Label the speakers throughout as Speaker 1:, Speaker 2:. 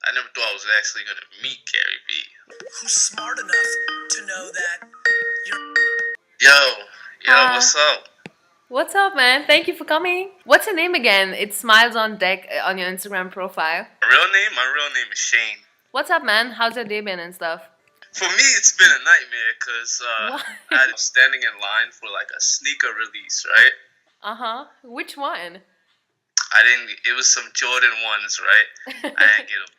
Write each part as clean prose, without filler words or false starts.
Speaker 1: I never thought I was actually gonna meet GaryVee.
Speaker 2: Who's smart enough to know that you're...
Speaker 1: Yo, what's up?
Speaker 3: What's up, man? Thank you for coming. What's your name again? It smiles on deck on your Instagram profile.
Speaker 1: My real name is Shane.
Speaker 3: What's up, man? How's your day been and stuff?
Speaker 1: For me, it's been a nightmare because
Speaker 3: What?
Speaker 1: I was standing in line for like a sneaker release, right?
Speaker 3: Uh-huh. Which one?
Speaker 1: It was some Jordan ones, right? I didn't get them.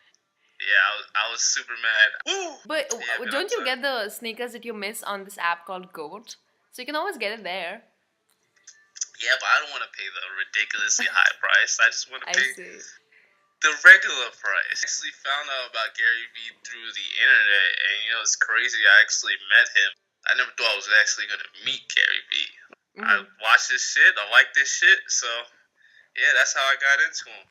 Speaker 1: Yeah, I was super mad. Woo!
Speaker 3: But
Speaker 1: Yeah, man,
Speaker 3: don't you
Speaker 1: I'm
Speaker 3: get the sneakers that you miss on this app called Gooooo? So you can always get it there.
Speaker 1: Yeah, but I don't want to pay the ridiculously high price. I just want to
Speaker 3: I
Speaker 1: pay
Speaker 3: see.
Speaker 1: the regular price. I actually found out about GaryVee through the internet, and it's crazy. I actually met him. I never thought I was actually gonna meet GaryVee. I watched this shit. I like this shit. So yeah, that's how I got into him.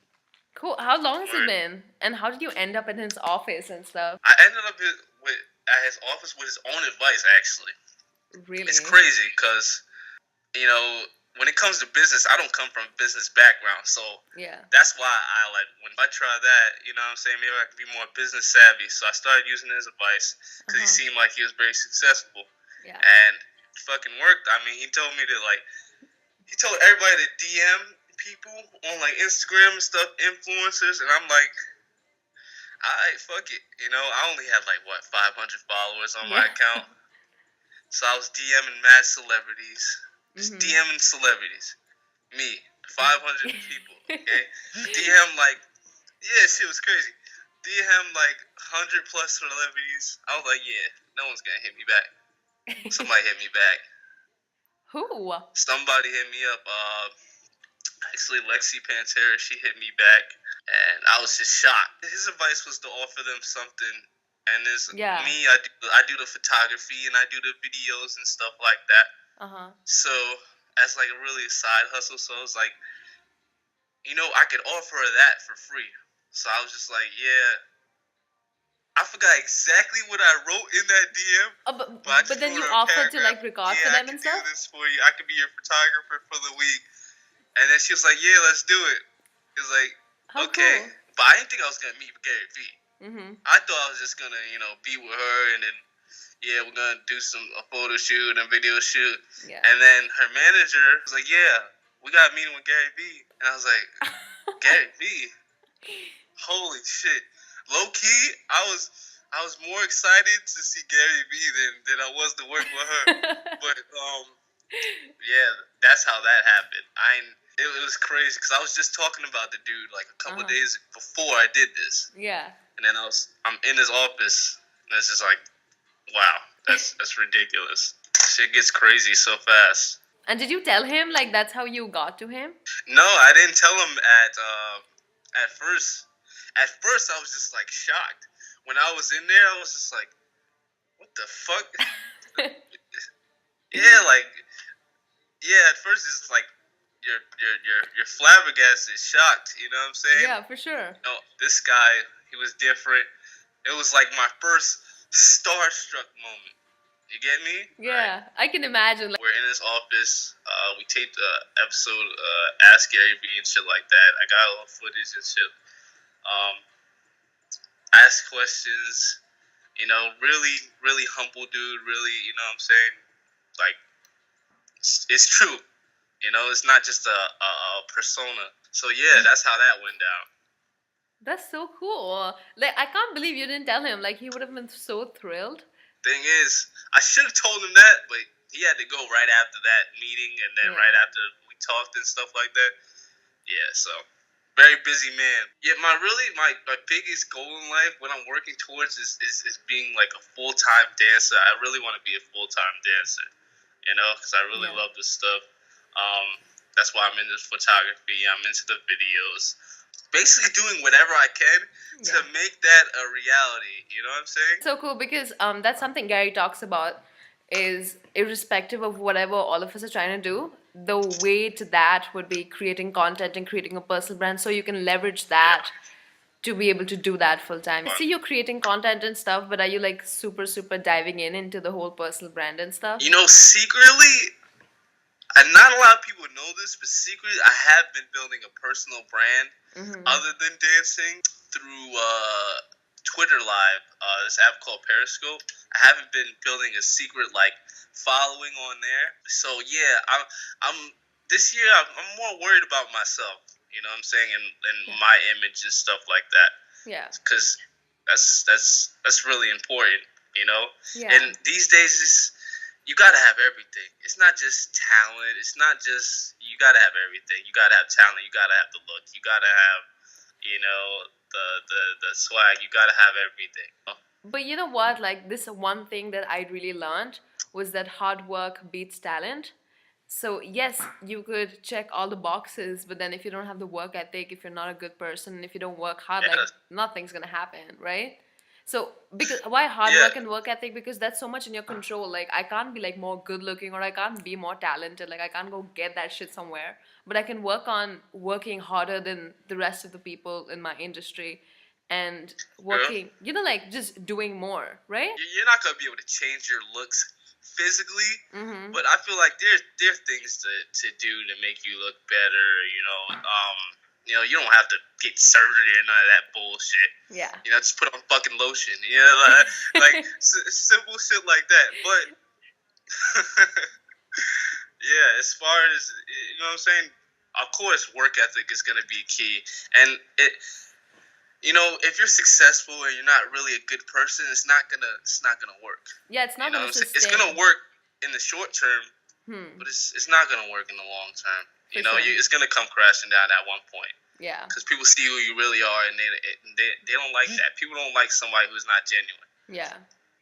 Speaker 3: Cool. How long has it been? And how did you end up in his office and stuff?
Speaker 1: I ended up at his office with his own advice. Actually,
Speaker 3: Really?
Speaker 1: it's crazy because when it comes to business, I don't come from a business background, so
Speaker 3: Yeah.
Speaker 1: that's why when I try that, you know what I'm saying, maybe I can be more business savvy. So I started using his advice because he seemed like he was very successful.
Speaker 3: Yeah.
Speaker 1: And it fucking worked. I mean, he told me to he told everybody to DM people on like Instagram and stuff, influencers, and I'm like, alright, fuck it. I only had 500 followers on my account. So I was DMing mad celebrities. Just DMing celebrities. Me. 500 people. Okay? DM shit was crazy. DM 100 plus celebrities. I was like, yeah, no one's gonna hit me back. Somebody hit me back.
Speaker 3: Who?
Speaker 1: Somebody hit me up. Actually, Lexi Pantera, she hit me back, and I was just shocked. His advice was to offer them something, and me, I do the photography and I do the videos and stuff like that. So that's a really side hustle. So I was like, I could offer her that for free. So I was just like, yeah. I forgot exactly what I wrote in that DM.
Speaker 3: But then you offered to record for them and stuff?
Speaker 1: I can do this for you. I could be your photographer for the week. And then she was like, yeah, let's do it. It was like, okay.
Speaker 3: Cool.
Speaker 1: But I didn't think I was going to meet GaryVee. I thought I was just going to, be with her and then, we're going to do a photo shoot and video shoot.
Speaker 3: Yeah.
Speaker 1: And then her manager was like, yeah, we got a meeting with GaryVee. And I was like, GaryVee? Holy shit. Low key, I was more excited to see GaryVee than I was to work with her. But yeah, that's how that happened. It was crazy because I was just talking about the dude a couple of days before I did this.
Speaker 3: Yeah.
Speaker 1: And then I'm in his office, and it's just like, wow, that's ridiculous. Shit gets crazy so fast.
Speaker 3: And did you tell him that's how you got to him?
Speaker 1: No, I didn't tell him at first. At first, I was just shocked. When I was in there, I was just like, what the fuck? At first it's you're flabbergasted, shocked, you know what I'm saying?
Speaker 3: Yeah, for sure.
Speaker 1: No, this guy, he was different. It was like my first starstruck moment. You get me?
Speaker 3: Yeah, right? I can imagine.
Speaker 1: We're in his office. We taped the episode, Ask GaryVee and shit like that. I got a little footage and shit. Ask questions, really, really humble dude, really, you know what I'm saying? It's true. It's not just a persona. So yeah, that's how that went down.
Speaker 3: That's so cool. I can't believe you didn't tell him. He would have been so thrilled.
Speaker 1: Thing is, I should have told him that, but he had to go right after that meeting, and then right after we talked and stuff like that. Yeah, so very busy man. Yeah, my biggest goal in life, what I'm working towards is being a full-time dancer. I really want to be a full-time dancer, because I really love this stuff. That's why I'm into photography. I'm into the videos. Basically doing whatever I can to make that a reality. You know what I'm saying?
Speaker 3: So cool, because that's something Gary talks about, is irrespective of whatever all of us are trying to do, the way to that would be creating content and creating a personal brand, so you can leverage that to be able to do that full time. See, you're creating content and stuff, but are you super, super diving into the whole personal brand and stuff?
Speaker 1: Secretly, and not a lot of people know this, but secretly, I have been building a personal brand other than dancing through Twitter Live, this app called Periscope. I haven't been building a secret like following on there. So yeah, I'm this year I'm more worried about myself. You know what I'm saying, and my image and stuff like that.
Speaker 3: Yeah.
Speaker 1: Because that's really important. You know,
Speaker 3: Yeah.
Speaker 1: and these days you gotta have everything. It's not just talent. It's not just you gotta have everything. You gotta have talent. You gotta have the look. You gotta have, you know, the swag. You gotta have everything.
Speaker 3: But you know what? Like, this one thing that I really learned was that hard work beats talent. So yes, you could check all the boxes, but then if you don't have the work ethic, if you're not a good person, if you don't work hard, like
Speaker 1: Yes.
Speaker 3: nothing's gonna happen, right? So because why hard
Speaker 1: Yeah.
Speaker 3: work and work ethic? Because that's so much in your control. Like, I can't be like more good looking, or I can't be more talented. Like, I can't go get that shit somewhere. But I can work on working harder than the rest of the people in my industry, and working, you know, like just doing more, right?
Speaker 1: You're not gonna be able to change your looks physically,
Speaker 3: Mm-hmm.
Speaker 1: but I feel like there's things to do to make you look better. You know, you don't have to get surgery or none of that bullshit.
Speaker 3: Yeah.
Speaker 1: You know, just put on fucking lotion. You know, like simple shit like that. But yeah, as far as you know, what I'm saying, of course, work ethic is gonna be key, and it. You know, if you're successful and you're not really a good person, it's not gonna work.
Speaker 3: Yeah, it's not
Speaker 1: You know,
Speaker 3: gonna
Speaker 1: what I'm saying?
Speaker 3: sustain.
Speaker 1: It's gonna work in the short term,
Speaker 3: Hmm.
Speaker 1: but it's not gonna work in the long term.
Speaker 3: For
Speaker 1: You know,
Speaker 3: sure.
Speaker 1: it's gonna come crashing down at one point
Speaker 3: Yeah.
Speaker 1: because people see who you really are, and they don't like that. People don't like somebody who's not genuine.
Speaker 3: Yeah,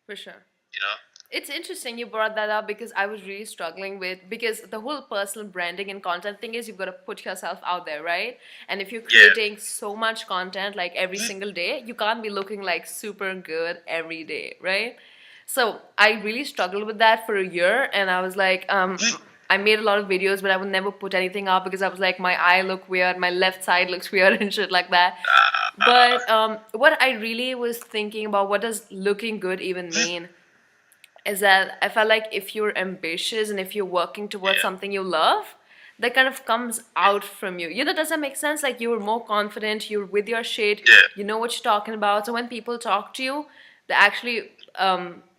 Speaker 3: for sure.
Speaker 1: You know?
Speaker 3: It's interesting you brought that up because I was really struggling with, because the whole personal branding and content thing is you've got to put yourself out there, right? And if you're
Speaker 1: Yeah.
Speaker 3: creating so much content like every single day, you can't be looking like super good every day, right? So I really struggled with that for a year, and I was like, I made a lot of videos, but I would never put anything up because I was like, my eye look weird, my left side looks weird and shit like that. But what I really was thinking about, what does looking good even mean? Is that I felt like if you're ambitious and if you're working towards
Speaker 1: Yeah.
Speaker 3: something you love, that kind of comes out from you. You know, does that make sense? Like, you're more confident, you're with your shit,
Speaker 1: Yeah.
Speaker 3: you know what you're talking about. So when people talk to you, they actually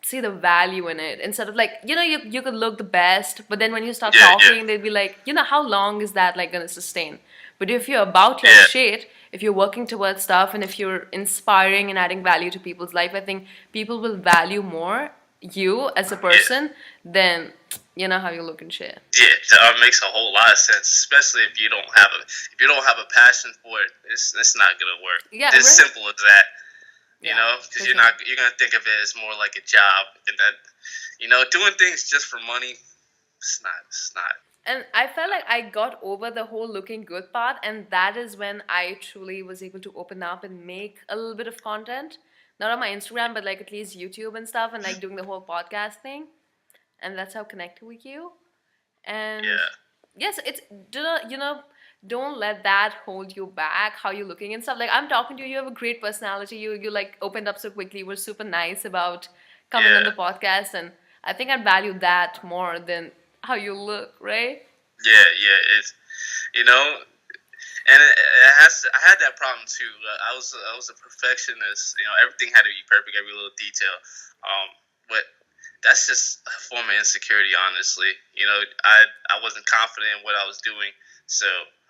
Speaker 3: see the value in it. Instead of like, you know, you could look the best, but then when you start
Speaker 1: Yeah, yeah.
Speaker 3: talking, they'd be like, you know, how long is that like gonna sustain? But if you're about your
Speaker 1: Yeah.
Speaker 3: shit, if you're working towards stuff, and if you're inspiring and adding value to people's life, I think people will value more you as a person than, you know, how you look and shit.
Speaker 1: Yeah, that makes a whole lot of sense, especially if you don't have a passion for it. It's not gonna work.
Speaker 3: Yeah,
Speaker 1: It's
Speaker 3: right.
Speaker 1: simple as that. You
Speaker 3: Yeah,
Speaker 1: know,
Speaker 3: for
Speaker 1: because
Speaker 3: sure.
Speaker 1: you're gonna think of it as more like a job, and that, you know, doing things just for money, it's not.
Speaker 3: And I felt like I got over the whole looking good part, and that is when I truly was able to open up and make a little bit of content. Not on my Instagram, but like at least YouTube and stuff, and like doing the whole podcast thing. And that's how I connected with you. And
Speaker 1: Yeah.
Speaker 3: yes, it's, you know, don't let that hold you back, how you're looking and stuff. Like, I'm talking to you, you have a great personality. You like opened up so quickly, you were super nice about coming on
Speaker 1: Yeah.
Speaker 3: the podcast, and I think I'd value that more than how you look, right?
Speaker 1: Yeah, it's, you know, and it has to, I had that problem too. I was a perfectionist. You know, everything had to be perfect, every little detail. But that's just a form of insecurity, honestly. You know, I wasn't confident in what I was doing, so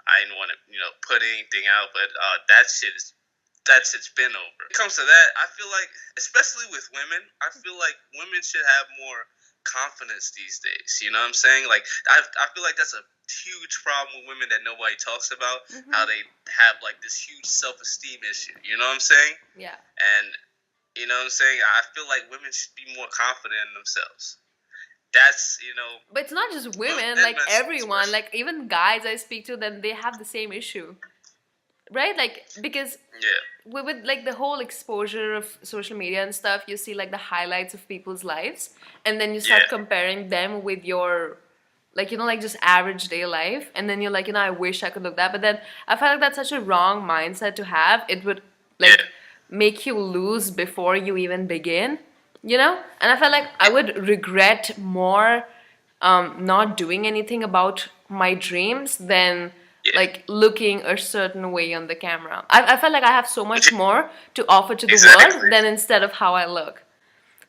Speaker 1: I didn't want to, you know, put anything out. But that shit's been over. When it comes to that, I feel like, especially with women, I feel like women should have more confidence these days. You know what I'm saying? Like, I feel like that's a huge problem with women that nobody talks about. How they have like this huge self-esteem issue. You know what I'm saying?
Speaker 3: Yeah.
Speaker 1: And you know what I'm saying? I feel like women should be more confident in themselves. That's, you know,
Speaker 3: But it's not just women,
Speaker 1: and
Speaker 3: like
Speaker 1: men
Speaker 3: everyone,
Speaker 1: especially.
Speaker 3: like even guys I speak to, then they have the same issue, right? Like, because
Speaker 1: Yeah.
Speaker 3: with like the whole exposure of social media and stuff, you see like the highlights of people's lives, and then you start
Speaker 1: Yeah.
Speaker 3: comparing them with your, like, you know, like just average day life, and then you're like, you know, I wish I could look that. But then I feel like that's such a wrong mindset to have. It would like
Speaker 1: Yeah.
Speaker 3: make you lose before you even begin, you know. And I felt like I would regret more not doing anything about my dreams than
Speaker 1: Yeah.
Speaker 3: like looking a certain way on the camera. I felt like I have so much more to offer to the
Speaker 1: Exactly.
Speaker 3: world than instead of how I look.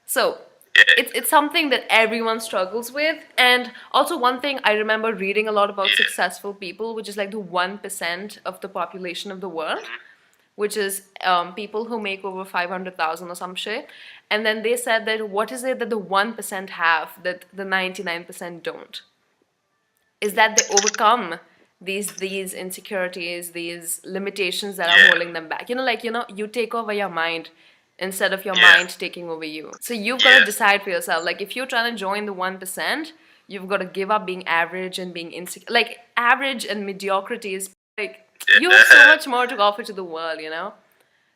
Speaker 3: So
Speaker 1: Yeah.
Speaker 3: it's something that everyone struggles with. And also one thing I remember reading a lot about
Speaker 1: Yeah.
Speaker 3: successful people, which is like the 1% of the population of the world, which is people who make over 500,000 or some shit. And then they said that what is it that the 1% have that the 99% don't? Is that they overcome these insecurities, these limitations that are
Speaker 1: Yeah.
Speaker 3: holding them back. You take over your mind instead of your
Speaker 1: Yeah.
Speaker 3: mind taking over you. So you've got
Speaker 1: Yeah.
Speaker 3: to decide for yourself. Like if you're trying to join the 1%, you've got to give up being average and being insecure. Like average and mediocrity is like you have so much more to offer to the world.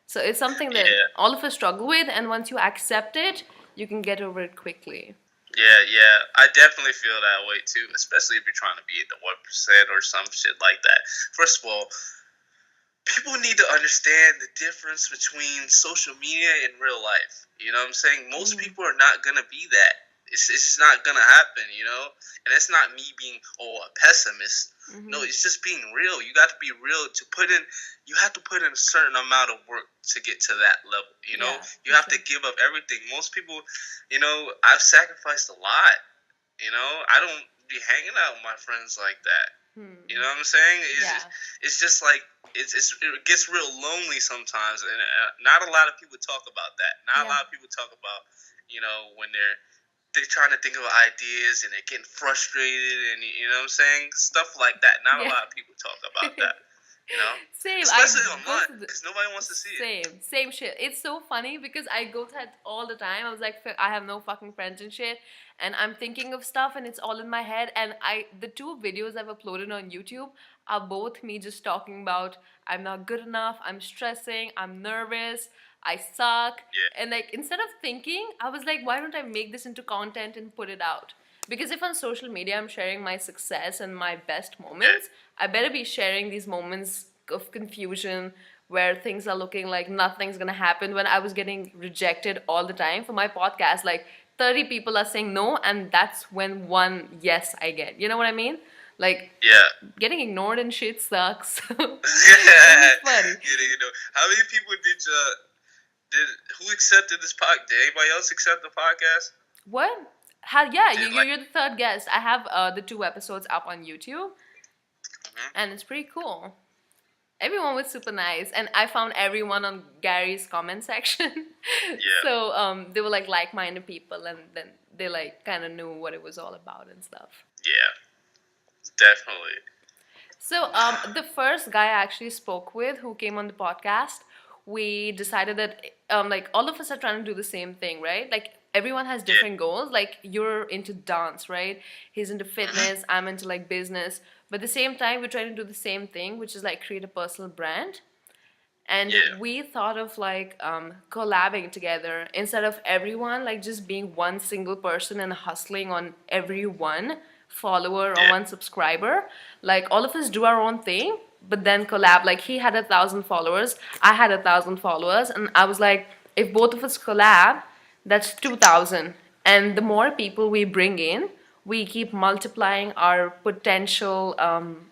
Speaker 3: So it's something that
Speaker 1: Yeah.
Speaker 3: all of us struggle with, and once you accept it, you can get over it quickly.
Speaker 1: Yeah, yeah, I definitely feel that way too. Especially if you're trying to be at the 1% or some shit like that. First of all, people need to understand the difference between social media and real life. You know what I'm saying? Most people are not gonna be that. It's just not gonna happen, And it's not me being a pessimist. No, it's just being real. You got to be real to put in. You have to put in a certain amount of work to get to that level.
Speaker 3: Yeah,
Speaker 1: You have to give up everything. Most people, I've sacrificed a lot. I don't be hanging out with my friends like that. You know what I'm saying? It's just like it gets real lonely sometimes, and not a lot of people talk about that. Not a lot of people talk about when they're trying to think of ideas and they're getting frustrated, and you know what I'm saying, stuff like that. Not a lot of people talk about that.
Speaker 3: Same.
Speaker 1: Especially
Speaker 3: I go
Speaker 1: online
Speaker 3: through
Speaker 1: because nobody wants to see it.
Speaker 3: same shit. It's so funny because I go through that all the time. I was like, I have no fucking friends and shit, and I'm thinking of stuff, and it's all in my head. And the two videos I've uploaded on YouTube are both me just talking about I'm not good enough, I'm stressing, I'm nervous, I suck,
Speaker 1: Yeah.
Speaker 3: and like instead of thinking, I was like, why don't I make this into content and put it out? Because if on social media I'm sharing my success and my best moments, I better be sharing these moments of confusion where things are looking like nothing's gonna happen. When I was getting rejected all the time for my podcast, like 30 people are saying no, and that's when one yes I get. You know what I mean? Like
Speaker 1: Yeah.
Speaker 3: getting ignored and shit sucks. It's funny.
Speaker 1: How many people did who accepted this podcast? Did anybody else accept the podcast?
Speaker 3: What? Yeah,
Speaker 1: Did,
Speaker 3: you're the third guest. I have the 2 episodes up on YouTube, and it's pretty cool. Everyone was super nice, and I found everyone on Gary's comment section. So they were like like-minded people, and then they like kind of knew what it was all about and stuff.
Speaker 1: Yeah, definitely.
Speaker 3: So the first guy I actually spoke with, who came on the podcast, we decided that like all of us are trying to do the same thing, right? Like everyone has different goals. Like you're into dance, right? He's into fitness. I'm into like business. But at the same time, we're trying to do the same thing, which is like create a personal brand. And we thought of like collabing together instead of everyone like just being one single person and hustling on every one follower or one subscriber. Like all of us do our own thing, but then collab. Like he had 1,000 followers, I had 1,000 followers, and I was like, if both of us collab, that's 2,000. And the more people we bring in, we keep multiplying our potential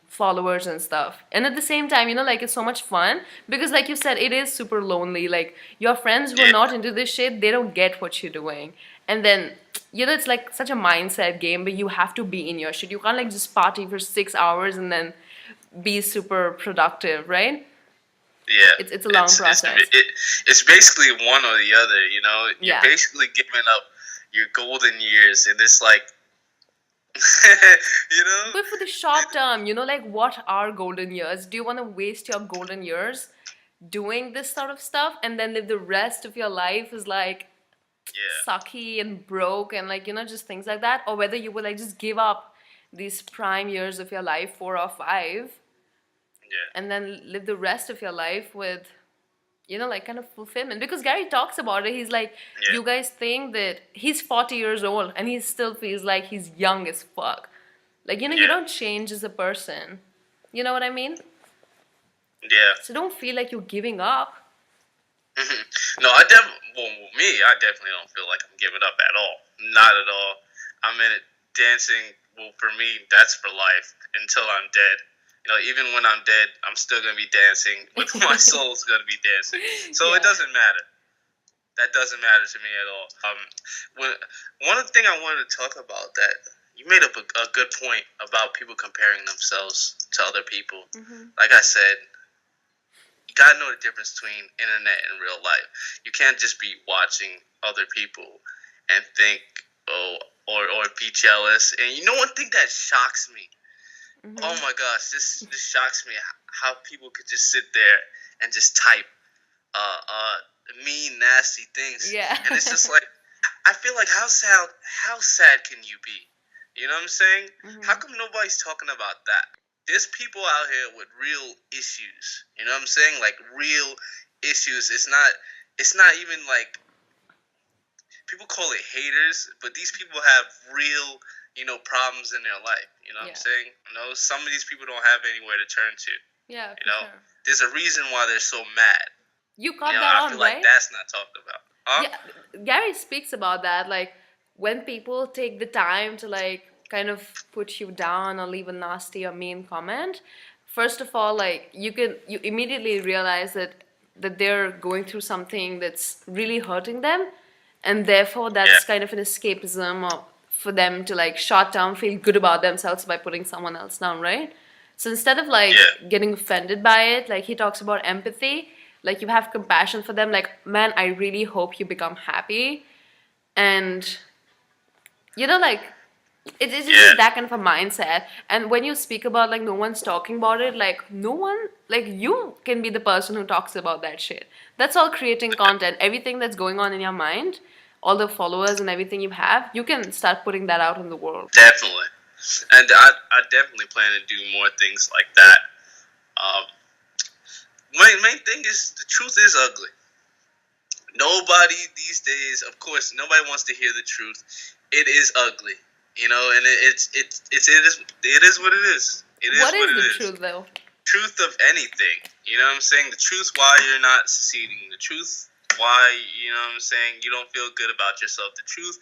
Speaker 3: followers and stuff. And at the same time, like it's so much fun because, like you said, it is super lonely. Like your friends who are not into this shit, they don't get what you're doing. And then, it's like such a mindset game, but you have to be in your shit. You can't like just party for 6 hours and then be super productive, right?
Speaker 1: Yeah,
Speaker 3: it's a long process.
Speaker 1: It's basically one or the other, You're
Speaker 3: Yeah.
Speaker 1: basically giving up your golden years, and it's like,
Speaker 3: But for the short term, like what are golden years? Do you want to waste your golden years doing this sort of stuff and then live the rest of your life as like sucky and broke and like, just things like that? Or whether you would like just give up these prime years of your life, 4 or 5, and then live the rest of your life with, like kind of fulfillment. Because Gary talks about it. He's like, you guys think that he's 40 years old and he still feels like he's young as fuck. Like, you don't change as a person. You know what I mean?
Speaker 1: Yeah.
Speaker 3: So don't feel like you're giving up.
Speaker 1: No, I definitely don't feel like I'm giving up at all. Not at all. I'm in it dancing. Well, for me, that's for life until I'm dead. Even when I'm dead, I'm still gonna be dancing. But my soul's gonna be dancing. So it
Speaker 3: Yeah.
Speaker 1: doesn't matter. That doesn't matter to me at all. When one of the thing I wanted to talk about that you made up a good point about people comparing themselves to other people. Like I said, you gotta know the difference between internet and real life. You can't just be watching other people and think, or be jealous. And one thing that shocks me. Oh my gosh, this shocks me how people could just sit there and just type mean, nasty things,
Speaker 3: Yeah.
Speaker 1: and it's just like I feel like how sad can you be? You know what I'm saying? How come nobody's talking about that? There's people out here with real issues. You know what I'm saying? Like real issues. It's not even like people call it haters, but these people have real problems in their life. You know what I'm
Speaker 3: Yeah.
Speaker 1: saying? Some of these people don't have anywhere to turn to.
Speaker 3: Yeah, for
Speaker 1: Sure.
Speaker 3: sure.
Speaker 1: There's a reason why they're so mad.
Speaker 3: You caught that
Speaker 1: I
Speaker 3: on,
Speaker 1: feel
Speaker 3: right?
Speaker 1: like that's not talked about. Huh?
Speaker 3: Yeah, Gary speaks about that. Like when people take the time to like kind of put you down or leave a nasty or mean comment, first of all, like you immediately realize that they're going through something that's really hurting them, and therefore that's kind of an escapism or for them to like shut down, feel good about themselves by putting someone else down, right? So instead of like getting offended by it, like he talks about empathy, like you have compassion for them, like, man, I really hope you become happy. And like it's just that kind of a mindset. And when you speak about like no one's talking about it, like no one, like you can be the person who talks about that shit. That's all creating content. Everything that's going on in your mind, all the followers and everything you have, you can start putting that out in the world.
Speaker 1: Definitely. And I definitely plan to do more things like that. Main thing is the truth is ugly. Nobody these days, of course, nobody wants to hear the truth. It is ugly, and it is what it is. It is
Speaker 3: What
Speaker 1: what
Speaker 3: is
Speaker 1: it
Speaker 3: the
Speaker 1: is.
Speaker 3: truth though?
Speaker 1: Truth of anything. You know what I'm saying? The truth why you're not succeeding. The truth why, you don't feel good about yourself. The truth,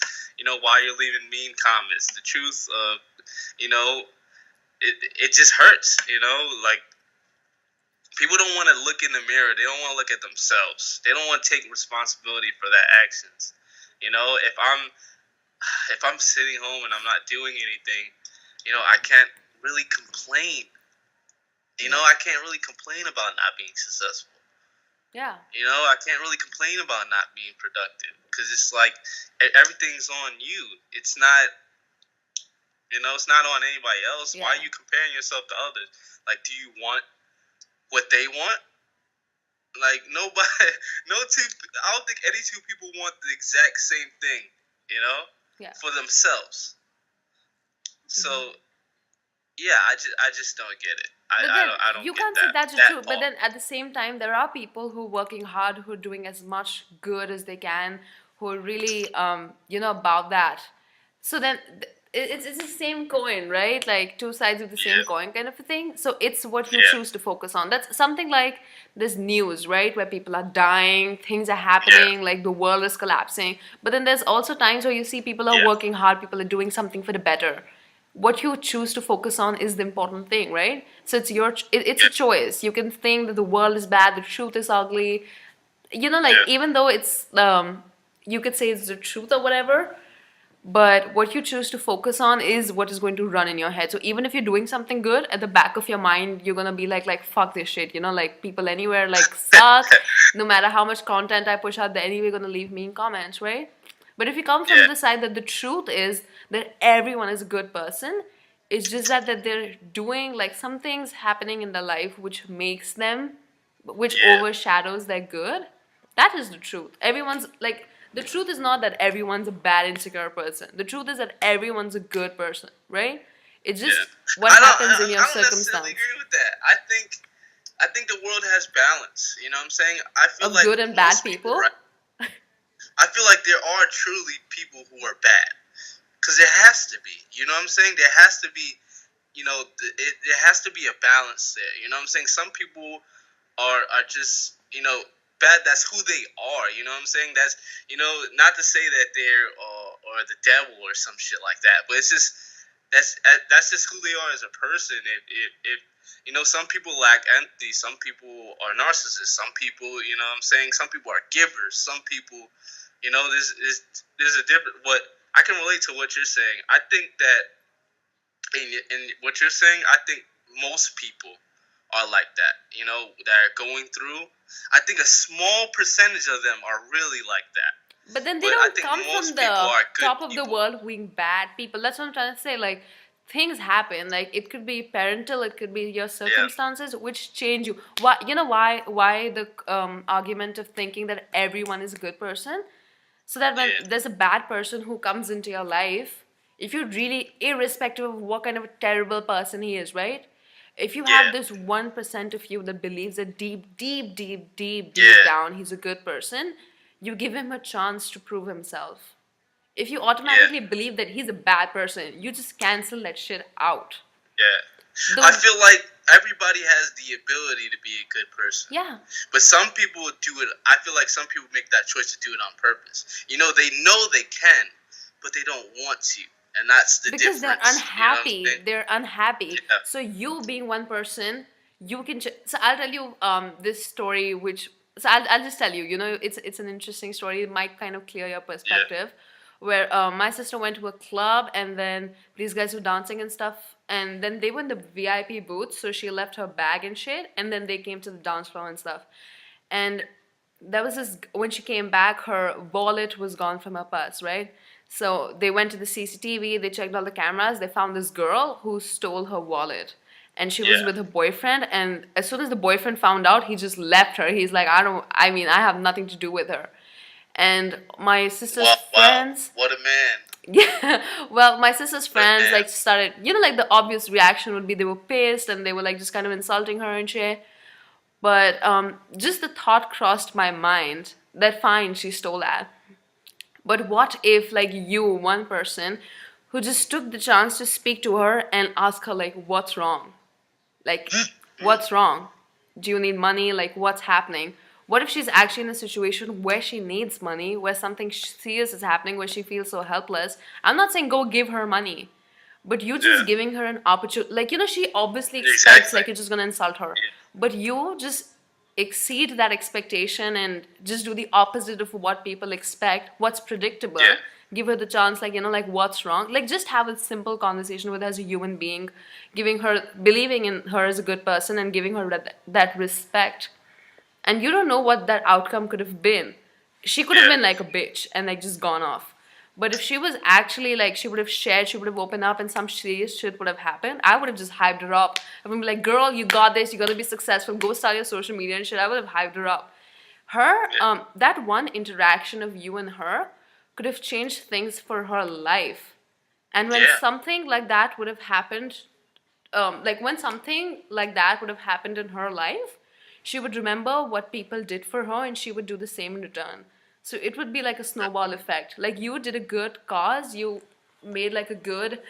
Speaker 1: why you're leaving mean comments. The truth of, it just hurts, like people don't want to look in the mirror. They don't want to look at themselves. They don't want to take responsibility for their actions. If I'm sitting home and I'm not doing anything, I can't really complain. I can't really complain about not being successful.
Speaker 3: Yeah.
Speaker 1: I can't really complain about not being productive because it's like everything's on you. It's not, it's not on anybody else.
Speaker 3: Yeah.
Speaker 1: Why are you comparing yourself to others? Like, do you want what they want? Like, nobody, I don't think any two people want the exact same thing, for themselves. So, yeah, I just don't get it.
Speaker 3: But then
Speaker 1: I don't
Speaker 3: you
Speaker 1: get
Speaker 3: can't
Speaker 1: that,
Speaker 3: say that's the
Speaker 1: that
Speaker 3: truth. But
Speaker 1: part.
Speaker 3: then at the same time, there are people who are working hard, who are doing as much good as they can, who are really, about that. So then it's the same coin, right? Like two sides of the same coin kind of a thing. So it's what you choose to focus on. That's something like this news, right? Where people are dying, things are happening, like the world is collapsing. But then there's also times where you see people are working hard, people are doing something for the better. What you choose to focus on is the important thing, right? So it's it's a choice. You can think that the world is bad, the truth is ugly. Even though it's you could say it's the truth or whatever, but what you choose to focus on is what is going to run in your head. So even if you're doing something good, at the back of your mind you're gonna be like fuck this shit, like people anywhere like suck. No matter how much content I push out, they're anyway gonna leave mean comments, right? But if you come from the side that the truth is that everyone is a good person, it's just that they're doing like some things happening in their life which makes them, which overshadows their good. That is the truth. Everyone's like, the truth is not that everyone's a bad, insecure person. The truth is that everyone's a good person, right? It's just what happens in your
Speaker 1: I don't necessarily
Speaker 3: circumstance.
Speaker 1: agree with that. I think the world has balance. You know what I'm saying? I feel
Speaker 3: Of
Speaker 1: like
Speaker 3: good and bad
Speaker 1: most
Speaker 3: people?
Speaker 1: I feel like there are truly people who are bad. Because there has to be. You know what I'm saying? There has to be, there has to be a balance there. You know what I'm saying? Some people are just, bad. That's who they are. You know what I'm saying? That's, not to say that they're or the devil or some shit like that. But it's just, that's just who they are as a person. If you know, some people lack empathy. Some people are narcissists. Some people, you know what I'm saying, some people are givers. Some people, you know, there's a different. What I can relate to what you're saying. I think that in what you're saying, I think most people are like that. You know, that are going through. I think a small percentage of them are really like that.
Speaker 3: But then they
Speaker 1: But I
Speaker 3: don't
Speaker 1: think
Speaker 3: come from
Speaker 1: most people
Speaker 3: the
Speaker 1: are good
Speaker 3: top of the
Speaker 1: people.
Speaker 3: world being bad people. That's what I'm trying to say. Like, things happen. Like, it could be parental, it could be your
Speaker 1: Yeah,
Speaker 3: circumstances which change you. Why, you know, why the argument of thinking that everyone is a good person? So that when
Speaker 1: yeah,
Speaker 3: there's a bad person who comes into your life, if you really, irrespective of what kind of a terrible person he is, right? If you have
Speaker 1: yeah,
Speaker 3: this 1% of you that believes that deep, deep, deep, deep, deep
Speaker 1: yeah,
Speaker 3: down he's a good person, you give him a chance to prove himself. If you
Speaker 1: yeah.
Speaker 3: automatically believe that he's a bad person, you just cancel that shit out.
Speaker 1: Yeah. I
Speaker 3: The
Speaker 1: feel like everybody has the ability to be a good person.
Speaker 3: Yeah,
Speaker 1: But some people do it. I feel like some people make that choice to do it on purpose. You know they can, but they don't want to. And that's the
Speaker 3: because they're
Speaker 1: difference. You know what I'm
Speaker 3: unhappy.
Speaker 1: saying?
Speaker 3: They're unhappy.
Speaker 1: Yeah.
Speaker 3: So you being one person, you can. So I'll tell you this story, which so I'll just tell you. You know, it's an interesting story. It might kind of clear your
Speaker 1: Yeah.
Speaker 3: perspective. Where my sister went to a club and then these guys were dancing and stuff, and then they were in the VIP booth. So she left her bag and shit, and then they came to the dance floor and stuff. And there was this, when she came back, her wallet was gone from her purse, right? So they went to the CCTV, they checked all the cameras, they found this girl who stole her wallet. And she was
Speaker 1: Yeah.
Speaker 3: with her boyfriend, and as soon as the boyfriend found out, he just left her. He's like, I have nothing to do with her. And my sister's
Speaker 1: Wow, wow.
Speaker 3: friends,
Speaker 1: What a man.
Speaker 3: yeah, well, my sister's
Speaker 1: What a
Speaker 3: friends
Speaker 1: man.
Speaker 3: like started, you know, like the obvious reaction would be they were pissed and they were like just kind of insulting her and shit. But just the thought crossed my mind that fine, she stole that. But what if, like, you, one person, who just took the chance to speak to her and ask her, like, what's wrong? Like, what's wrong? Do you need money? Like, what's happening? What if she's actually in a situation where she needs money, where something serious is happening, where she feels so helpless? I'm not saying go give her money, but you
Speaker 1: Yeah.
Speaker 3: just giving her an opportunity. Like, you know, she obviously expects,
Speaker 1: Exactly.
Speaker 3: like, you're just gonna insult her. But you just exceed that expectation and just do the opposite of what people expect, what's predictable.
Speaker 1: Yeah.
Speaker 3: Give her the chance, like, you know, like, what's wrong? Like, just have a simple conversation with her as a human being, giving her, believing in her as a good person and giving her that respect. And you don't know what that outcome could have been. She could have
Speaker 1: Yeah.
Speaker 3: been like a bitch and like just gone off. But if she was actually like, she would have shared, she would have opened up, and some serious shit would have happened, I would have just hyped her up. I would be like, girl, you got this, you're gonna be successful, go start your social media and shit. I would have hyped her up. Her, that one interaction of you and her could have changed things for her life. And when
Speaker 1: Yeah.
Speaker 3: something like that would have happened, like when something like that would have happened in her life, she would remember what people did for her and she would do the same in return. So it would be like a snowball effect. Like, you did a good cause, you made like a good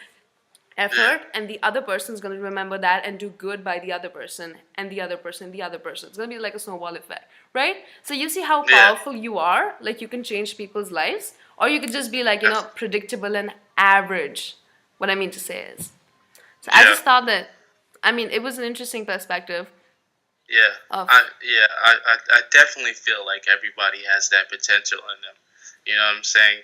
Speaker 1: Yeah.
Speaker 3: effort, and the other person's going to remember that and do good by the other person and the other person, the other person. It's going to be like a snowball effect, right? So you see how
Speaker 1: Yeah.
Speaker 3: powerful you are. Like, you can change people's lives, or you could just be like, you know, predictable and average. What I mean to say is, so I
Speaker 1: Yeah.
Speaker 3: just thought that, I mean, it was an interesting perspective
Speaker 1: Yeah.
Speaker 3: of,
Speaker 1: I definitely feel like everybody has that potential in them. You know what I'm saying?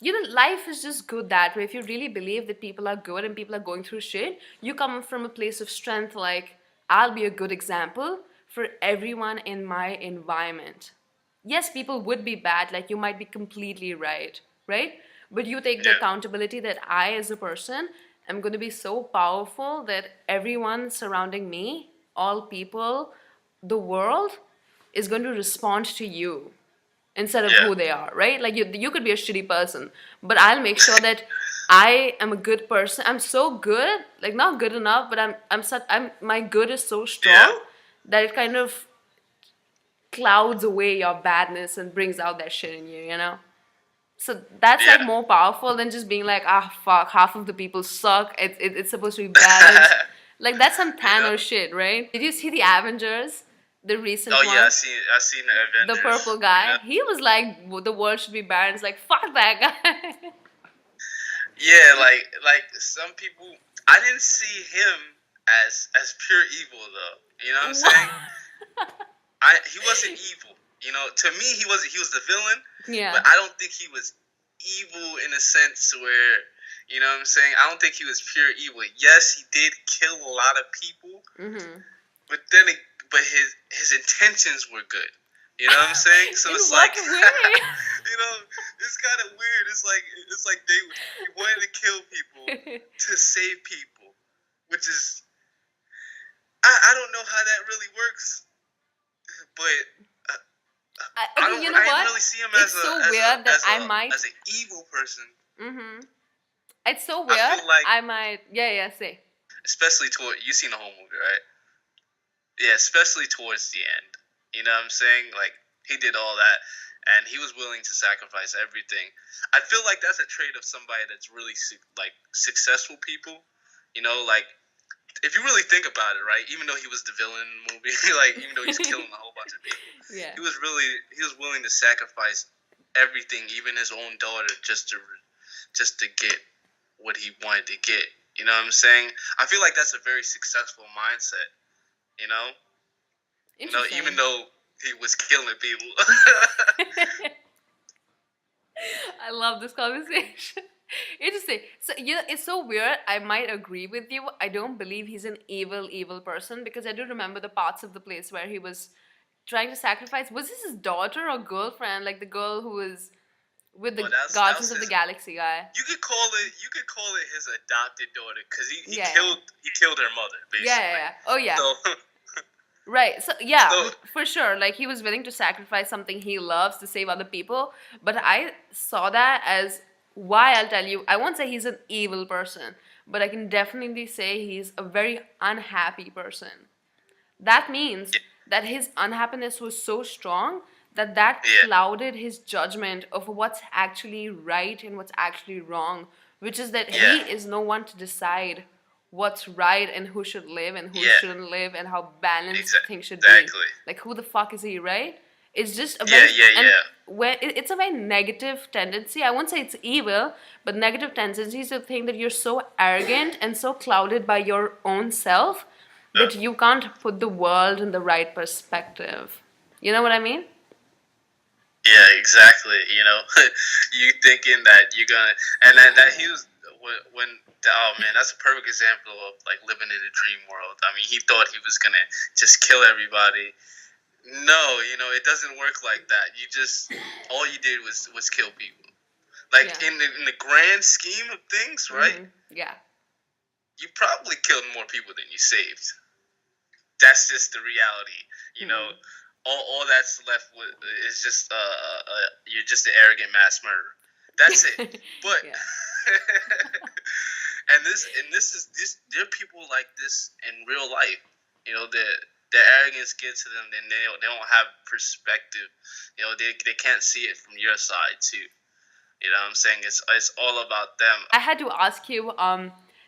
Speaker 3: you know, life is just good that way. If you really believe that people are good and people are going through shit, you come from a place of strength, like, I'll be a good example for everyone in my environment. Yes, people would be bad, like, you might be completely right, right? But you take the
Speaker 1: Yeah.
Speaker 3: accountability that I, as a person, am going to be so powerful that everyone surrounding me, all people, the world, is going to respond to you instead of
Speaker 1: Yeah.
Speaker 3: who they are, right? Like, you could be a shitty person, but I'll make sure that I am a good person. I'm so good, like, not good enough, but I'm my good is so strong
Speaker 1: Yeah.
Speaker 3: that it kind of clouds away your badness and brings out that shit in you, you know? So that's like
Speaker 1: Yeah.
Speaker 3: more powerful than just being like, ah, fuck, half of the people suck. It's supposed to be balanced. Like, that's some
Speaker 1: You know?
Speaker 3: Thanos shit, right? Did you see the Avengers, the recent
Speaker 1: Oh
Speaker 3: one?
Speaker 1: yeah, I seen the
Speaker 3: The
Speaker 1: Avengers.
Speaker 3: purple
Speaker 1: You
Speaker 3: guy,
Speaker 1: know?
Speaker 3: he was like, the world should be balanced. Like, fuck that guy.
Speaker 1: Yeah, like some people, I didn't see him as pure evil though. You know what I'm
Speaker 3: What?
Speaker 1: saying? He wasn't evil. You know, to me he wasn't. He was the villain, but
Speaker 3: Yeah.
Speaker 1: I don't think he was evil in a sense where, you know what I'm saying. I don't think he was pure evil. Yes, he did kill a lot of people,
Speaker 3: Mm-hmm.
Speaker 1: but then but his intentions were good. You know what I'm saying? So
Speaker 3: In
Speaker 1: it's
Speaker 3: what
Speaker 1: like,
Speaker 3: way?
Speaker 1: you know, it's kind of weird. It's like he wanted to kill people to save people, which is I don't know how that really works, but
Speaker 3: Okay, you know
Speaker 1: I didn't
Speaker 3: what?
Speaker 1: really see him
Speaker 3: It's so weird that I might.
Speaker 1: as an evil person.
Speaker 3: Mm-hmm. It's so
Speaker 1: I
Speaker 3: weird.
Speaker 1: feel like,
Speaker 3: I might. Yeah, yeah. Say.
Speaker 1: especially toward you seen the whole movie, right? Yeah, especially towards the end. You know what I'm saying? Like he did all that, and he was willing to sacrifice everything. I feel like that's a trait of somebody that's really like successful people. You know, like if you really think about it, right? Even though he was the villain in the movie, like even though he's killing a whole bunch of people,
Speaker 3: Yeah.
Speaker 1: he was willing to sacrifice everything, even his own daughter, just to get what he wanted to get. You know what I'm saying? I feel like that's a very successful mindset. You know, even
Speaker 3: Interesting.
Speaker 1: though he was killing people.
Speaker 3: I love this conversation. Interesting. So yeah, it's so weird. I might agree with you. I don't believe he's an evil person because I do remember the parts of the place where he was trying to sacrifice. Was this his daughter or girlfriend? Like the girl who was with
Speaker 1: Well,
Speaker 3: the
Speaker 1: that was
Speaker 3: Guardians of the
Speaker 1: his.
Speaker 3: Galaxy guy.
Speaker 1: You could call it his adopted daughter because
Speaker 3: Yeah, yeah.
Speaker 1: he killed her mother
Speaker 3: Yeah, yeah,
Speaker 1: basically.
Speaker 3: yeah. Oh yeah.
Speaker 1: So
Speaker 3: Right. So yeah,
Speaker 1: so
Speaker 3: for sure. Like he was willing to sacrifice something he loves to save other people. But I saw that as why I'll tell you. I won't say he's an evil person, but I can definitely say he's a very unhappy person. That means that his unhappiness was so strong that that
Speaker 1: yeah
Speaker 3: clouded his judgment of what's actually right and what's actually wrong, which is that he
Speaker 1: yeah
Speaker 3: is no one to decide what's right and who should live and who
Speaker 1: yeah
Speaker 3: shouldn't live and how balanced things should be.
Speaker 1: exactly
Speaker 3: Like who the fuck is he, right? It's just a
Speaker 1: yeah
Speaker 3: very
Speaker 1: yeah
Speaker 3: and
Speaker 1: yeah
Speaker 3: where it's a very negative tendency. I won't say it's evil, but negative tendencies to think that you're so arrogant and so clouded by your own self that you can't put the world in the right perspective. You know what I mean?
Speaker 1: yeah exactly. You know, you thinking that you're gonna and then that he was when oh man, that's a perfect example of like living in a dream world. I mean, he thought he was gonna just kill everybody. No, you know, it doesn't work like that. You just all you did was kill people. Like
Speaker 3: Yeah.
Speaker 1: in the grand scheme of things, right?
Speaker 3: Yeah.
Speaker 1: You probably killed more people than you saved. That's just the reality. You know,
Speaker 3: Mhm.
Speaker 1: all that's left with is just you're just an arrogant mass murderer. That's it. But
Speaker 3: Yeah.
Speaker 1: and this there are people like this in real life. You know, their arrogance gets to them, and they don't have perspective. You know, they can't see it from your side too. You know what I'm saying? It's all about them.
Speaker 3: I had to ask you,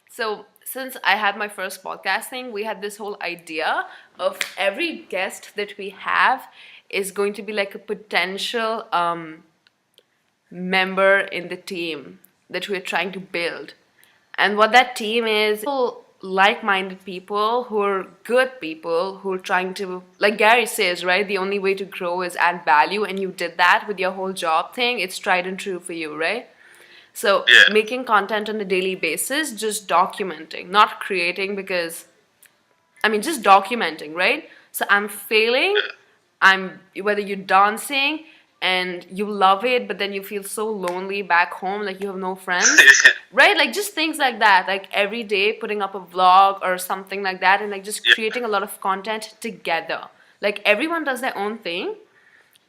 Speaker 3: so since I had my first podcasting, we had this whole idea of every guest that we have is going to be like a potential member in the team that we're trying to build. And what that team is, like-minded people who are good people who are trying to, like Gary says, right? The only way to grow is add value, and you did that with your whole job thing. It's tried and true for you, right? So
Speaker 1: Yeah,
Speaker 3: making content on a daily basis, just documenting, not creating because I mean, just documenting, right? So I'm failing.
Speaker 1: yeah,
Speaker 3: I'm whether you're dancing and you love it, but then you feel so lonely back home, like you have no friends, right? Like just things like that. Like every day putting up a vlog or something like that, and like just
Speaker 1: yeah,
Speaker 3: creating a lot of content together. Like everyone does their own thing,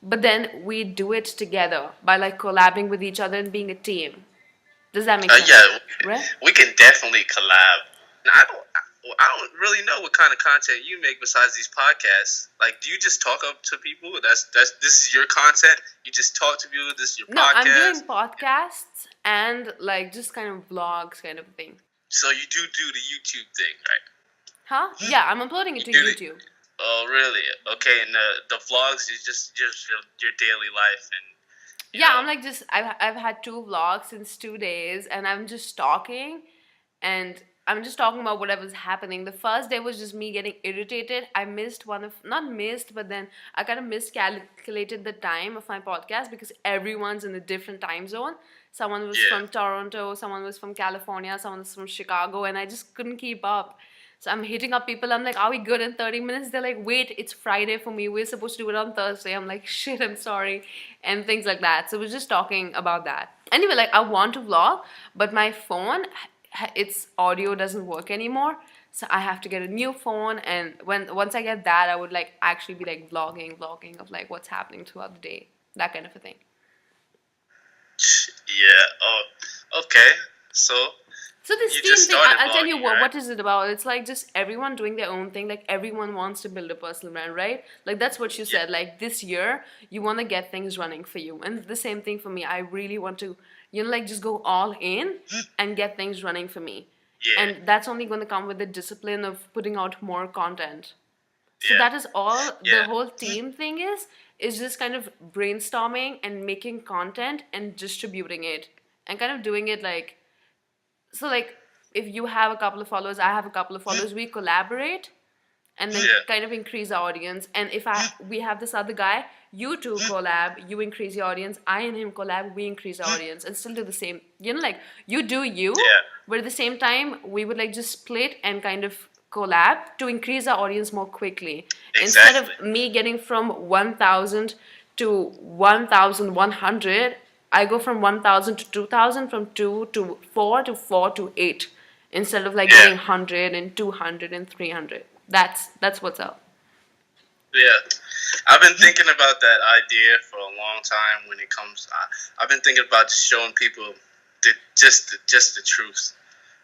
Speaker 3: but then we do it together by like collabing with each other and being a team. Does that make sense?
Speaker 1: yeah.
Speaker 3: Right?
Speaker 1: We can definitely collab. And I don't really know what kind of content you make besides these podcasts. Like, do you just talk up to people? This is your content. You just talk to people. This is your
Speaker 3: No, I'm
Speaker 1: podcast.
Speaker 3: doing podcasts and like just kind of vlogs kind of thing.
Speaker 1: So you do the YouTube thing, right?
Speaker 3: Huh? Yeah, I'm uploading it to
Speaker 1: You do
Speaker 3: YouTube.
Speaker 1: Oh, really? Okay, and the vlogs is just your daily life and You
Speaker 3: Yeah,
Speaker 1: know?
Speaker 3: I'm like just I've had 2 vlogs since 2 days, and I'm just talking, and I'm just talking about whatever's happening. The first day was just me getting irritated. I missed one of not missed, but then I kind of miscalculated the time of my podcast because everyone's in a different time zone. Someone was
Speaker 1: Yeah.
Speaker 3: from Toronto, someone was from California, someone was from Chicago, and I just couldn't keep up. So I'm hitting up people. I'm like, are we good in 30 minutes? They're like, wait, it's Friday for me. We're supposed to do it on Thursday. I'm like, shit, I'm sorry. And things like that. So we're just talking about that. Anyway, like, I want to vlog, but my phone, its audio doesn't work anymore. So I have to get a new phone. And once I get that, I would like actually be like vlogging of like what's happening throughout the day. That kind of a thing.
Speaker 1: Yeah. Oh, okay. So
Speaker 3: So this
Speaker 1: you
Speaker 3: team
Speaker 1: just
Speaker 3: thing,
Speaker 1: started
Speaker 3: I'll tell you
Speaker 1: vlogging, right?
Speaker 3: what is it about? It's like just everyone doing their own thing. Like everyone wants to build a personal brand, right? Like that's what you
Speaker 1: Yeah.
Speaker 3: said. Like this year, you want to get things running for you. And the same thing for me. I really want to, like just go all in and get things running for me.
Speaker 1: Yeah.
Speaker 3: And that's only going to come with the discipline of putting out more content. So
Speaker 1: Yeah.
Speaker 3: that is all the
Speaker 1: Yeah.
Speaker 3: whole team thing is just kind of brainstorming and making content and distributing it and kind of doing it like so like if you have a couple of followers, I have a couple of followers, we collaborate and then
Speaker 1: Yeah.
Speaker 3: kind of increase our audience. And if we have this other guy, you two collab, you increase your audience, I and him collab, we increase our audience and still do the same. Like you do you,
Speaker 1: Yeah.
Speaker 3: but at the same time we would like just split and kind of collab to increase our audience more quickly. Instead of
Speaker 1: Exactly.
Speaker 3: me getting from 1,000 to 1,100, I go from 1,000 to 2,000, from 2 to 4 to 4 to 8, instead of like
Speaker 1: Yeah.
Speaker 3: getting 100 and 200 and 300. That's what's up.
Speaker 1: Yeah. I've been thinking about that idea for a long time. When it comes, I've been thinking about just showing people just the truth.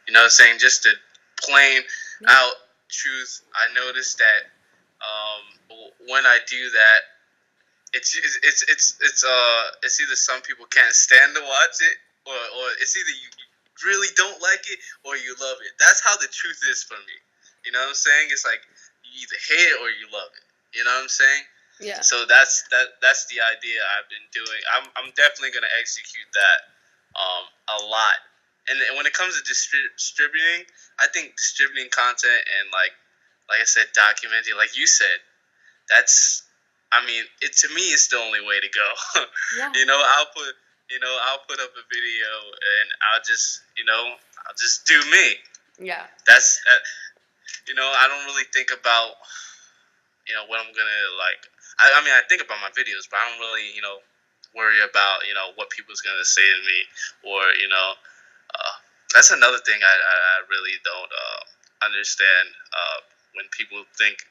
Speaker 1: You know what I'm saying? Just the plain out truth. I noticed that when I do that, it's either some people can't stand to watch it, or it's either you really don't like it or you love it. That's how the truth is for me. You know what I'm saying? It's like you either hate it or you love it. You know what I'm saying?
Speaker 3: Yeah.
Speaker 1: So that's the idea I've been doing. I'm definitely gonna execute that a lot. And when it comes to distributing, I think distributing content and like I said, documenting, like you said, that's, I mean, to me, it's the only way to go.
Speaker 3: Yeah.
Speaker 1: I'll put up a video and I'll just do me.
Speaker 3: Yeah.
Speaker 1: That's I don't really think about what I'm gonna like. I mean, I think about my videos, but I don't really worry about what people's gonna say to me, or that's another thing I really don't understand when people think